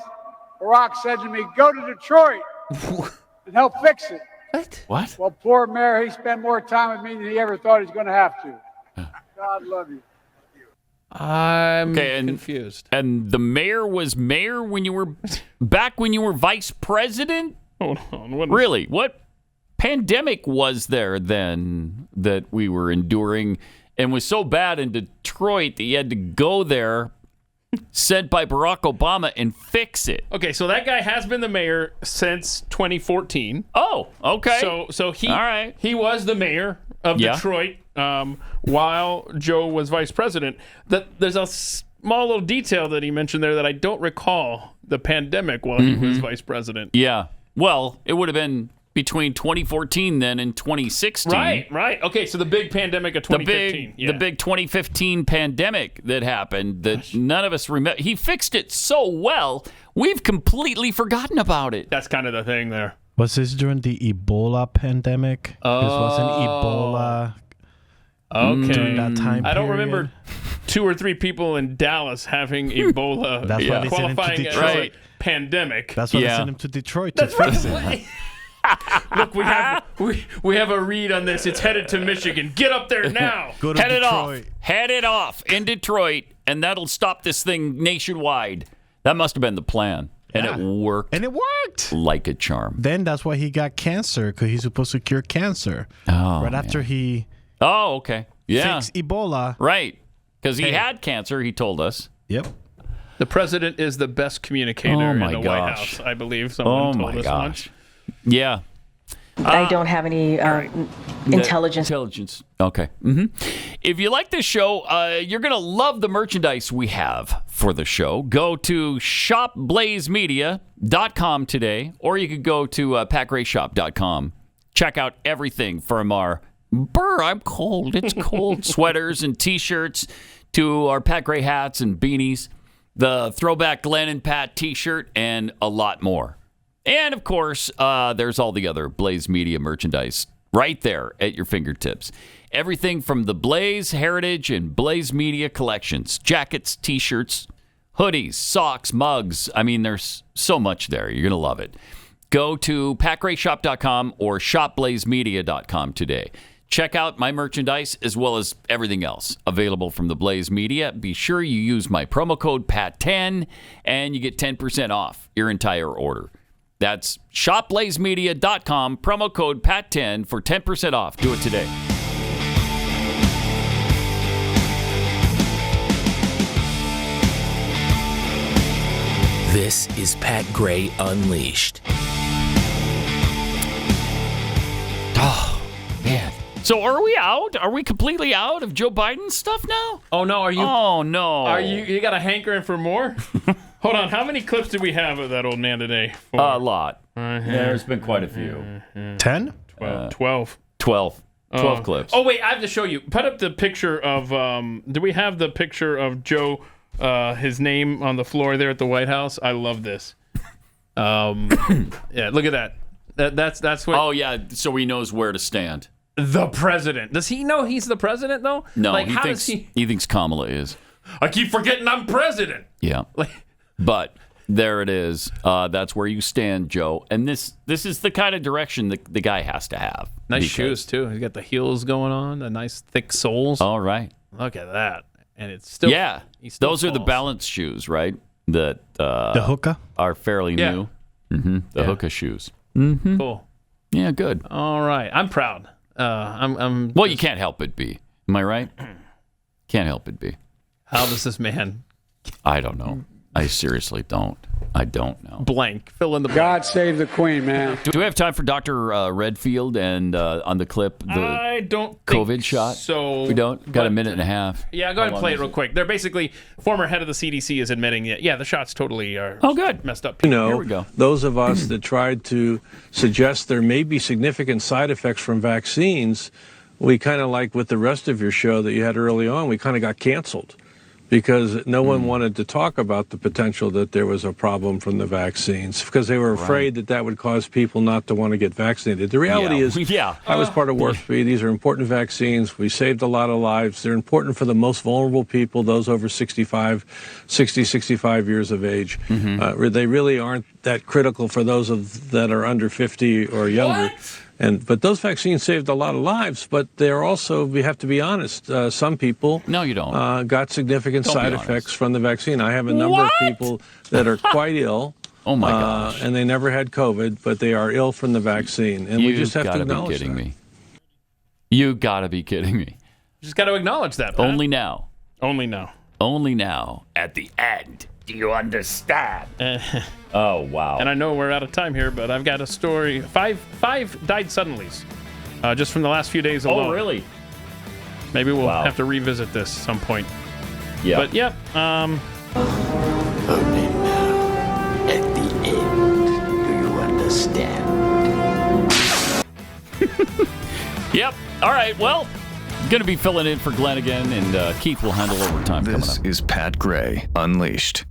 O: Barack said to me, go to Detroit and help fix it.
B: What?
O: Well, poor mayor, he spent more time with me than he ever thought he was going to have to. God love you.
D: I'm confused.
B: And the mayor was mayor when you were vice president?
D: Hold on.
B: Really? What pandemic was there then that we were enduring and was so bad in Detroit that you had to go there, sent by Barack Obama, and fix it?
D: Okay, so that guy has been the mayor since 2014.
B: Oh, okay.
D: So he
B: all right.
D: He was the mayor of Detroit while Joe was vice president. There's a small little detail that he mentioned there that I don't recall the pandemic while he was vice president.
B: Yeah. Well, it would have been between 2014 then and 2016.
D: Right. Okay, so the big pandemic of 2015.
B: The big 2015 pandemic that happened that none of us remember. He fixed it so well, we've completely forgotten about it.
D: That's kind of the thing there.
C: Was this during the Ebola pandemic? This wasn't Ebola.
D: Okay.
C: During that time
D: I don't
C: period?
D: remember 2 or 3 people in Dallas having Ebola.
C: That's why they sent him to
D: qualifying as
C: Detroit.
D: a pandemic.
C: That's why they sent him to Detroit to fix it.
D: Look, we have a read on this. It's headed to Michigan. Get up there now.
C: Go to Detroit.
B: Head it off in Detroit, and that'll stop this thing nationwide. That must have been the plan. And it worked.
C: And it worked.
B: Like a charm.
C: Then that's why he got cancer, because he's supposed to cure cancer.
B: Oh,
C: right after he
B: okay. Yeah.
C: fixed Ebola.
B: Right. Because he had cancer, he told us.
C: Yep.
D: The president is the best communicator in the White House, I believe. Someone told us once.
B: Yeah.
A: I don't have any intelligence.
B: Okay. If you like this show, you're going to love the merchandise we have for the show. Go to shopblazemedia.com today, or you could go to patgrayshop.com. Check out everything from our I'm cold, it's cold sweaters and T-shirts to our Pat Gray hats and beanies, the throwback Glenn and Pat T-shirt, and a lot more. And, of course, there's all the other Blaze Media merchandise right there at your fingertips. Everything from the Blaze Heritage and Blaze Media collections. Jackets, T-shirts, hoodies, socks, mugs. I mean, there's so much there. You're going to love it. Go to patgrayshop.com or shopblazemedia.com today. Check out my merchandise as well as everything else available from the Blaze Media. Be sure you use my promo code PAT10 and you get 10% off your entire order. That's shopblazemedia.com, promo code PAT10 for 10% off. Do it today.
R: This is Pat Gray Unleashed.
B: Oh, man. So are we out? Are we completely out of Joe Biden's stuff now?
D: Oh, no. Are you?
B: Oh, no.
D: Are you got a hankering for more? Hold on. How many clips did we have of that old man today?
B: A lot. There's been quite a few.
C: 10?
D: 12.
B: 12 clips.
D: Oh, wait. I have to show you. Put up the picture of, do we have the picture of Joe, his name on the floor there at the White House? I love this. Yeah, look at that. That's what.
B: Oh, yeah. So he knows where to stand.
D: The president. Does he know he's the president, though?
B: No,
D: like,
B: he thinks Kamala is.
D: I keep forgetting I'm president.
B: Yeah. But there it is. That's where you stand, Joe. And this is the kind of direction the guy has to have.
D: Nice shoes, too. He's got the heels going on, the nice thick soles.
B: All right.
D: Look at that. And it's still...
B: Yeah. Those are the balance shoes, right? That
C: the hookah?
B: Are fairly new. Mm-hmm. The hookah shoes. Mm-hmm.
D: Cool.
B: Yeah, good.
D: All right. I'm proud. I'm
B: well, you can't help it be. Am I right? Can't help it be.
D: How does this man...
B: I don't know. I seriously don't. I don't know.
D: Blank. Fill in the blank.
O: God save the Queen, man.
B: Do we have time for Dr. Redfield and on the clip, the
D: I don't
B: COVID
D: think
B: shot?
D: So
B: we don't? Got a minute and a half.
D: Yeah, go ahead and play it real quick. They're basically, former head of the CDC is admitting that, the shots totally are messed up.
S: Here
B: we go.
S: Those of us that tried to suggest there may be significant side effects from vaccines, we kind of like with the rest of your show that you had early on, we kind of got canceled. because no one wanted to talk about the potential that there was a problem from the vaccines because they were afraid that that would cause people not to want to get vaccinated. The reality is, I was part of WARSP. These are important vaccines. We saved a lot of lives. They're important for the most vulnerable people, those over 65 years of age. They really aren't that critical for those that are under 50 or younger. But those vaccines saved a lot of lives, but they're also, we have to be honest, some people got significant side effects from the vaccine. I have a number of people that are quite ill.
B: Oh my gosh.
S: And they never had COVID, but they are ill from the vaccine. And we just have to acknowledge that.
B: You gotta be kidding me.
D: Just got to acknowledge that, Pat.
B: Only now.
D: Only now.
B: Only now. At the end. Do you understand? Oh, wow.
D: And I know we're out of time here, but I've got a story. Five died suddenly, just from the last few days alone.
B: Oh, really?
D: Maybe we'll have to revisit this at some point.
B: Yeah.
D: But, yep.
R: Only now, at the end, do you understand?
B: Yep. All right. Well, going to be filling in for Glenn again, and Keith will handle overtime coming up.
M: This is Pat Gray Unleashed.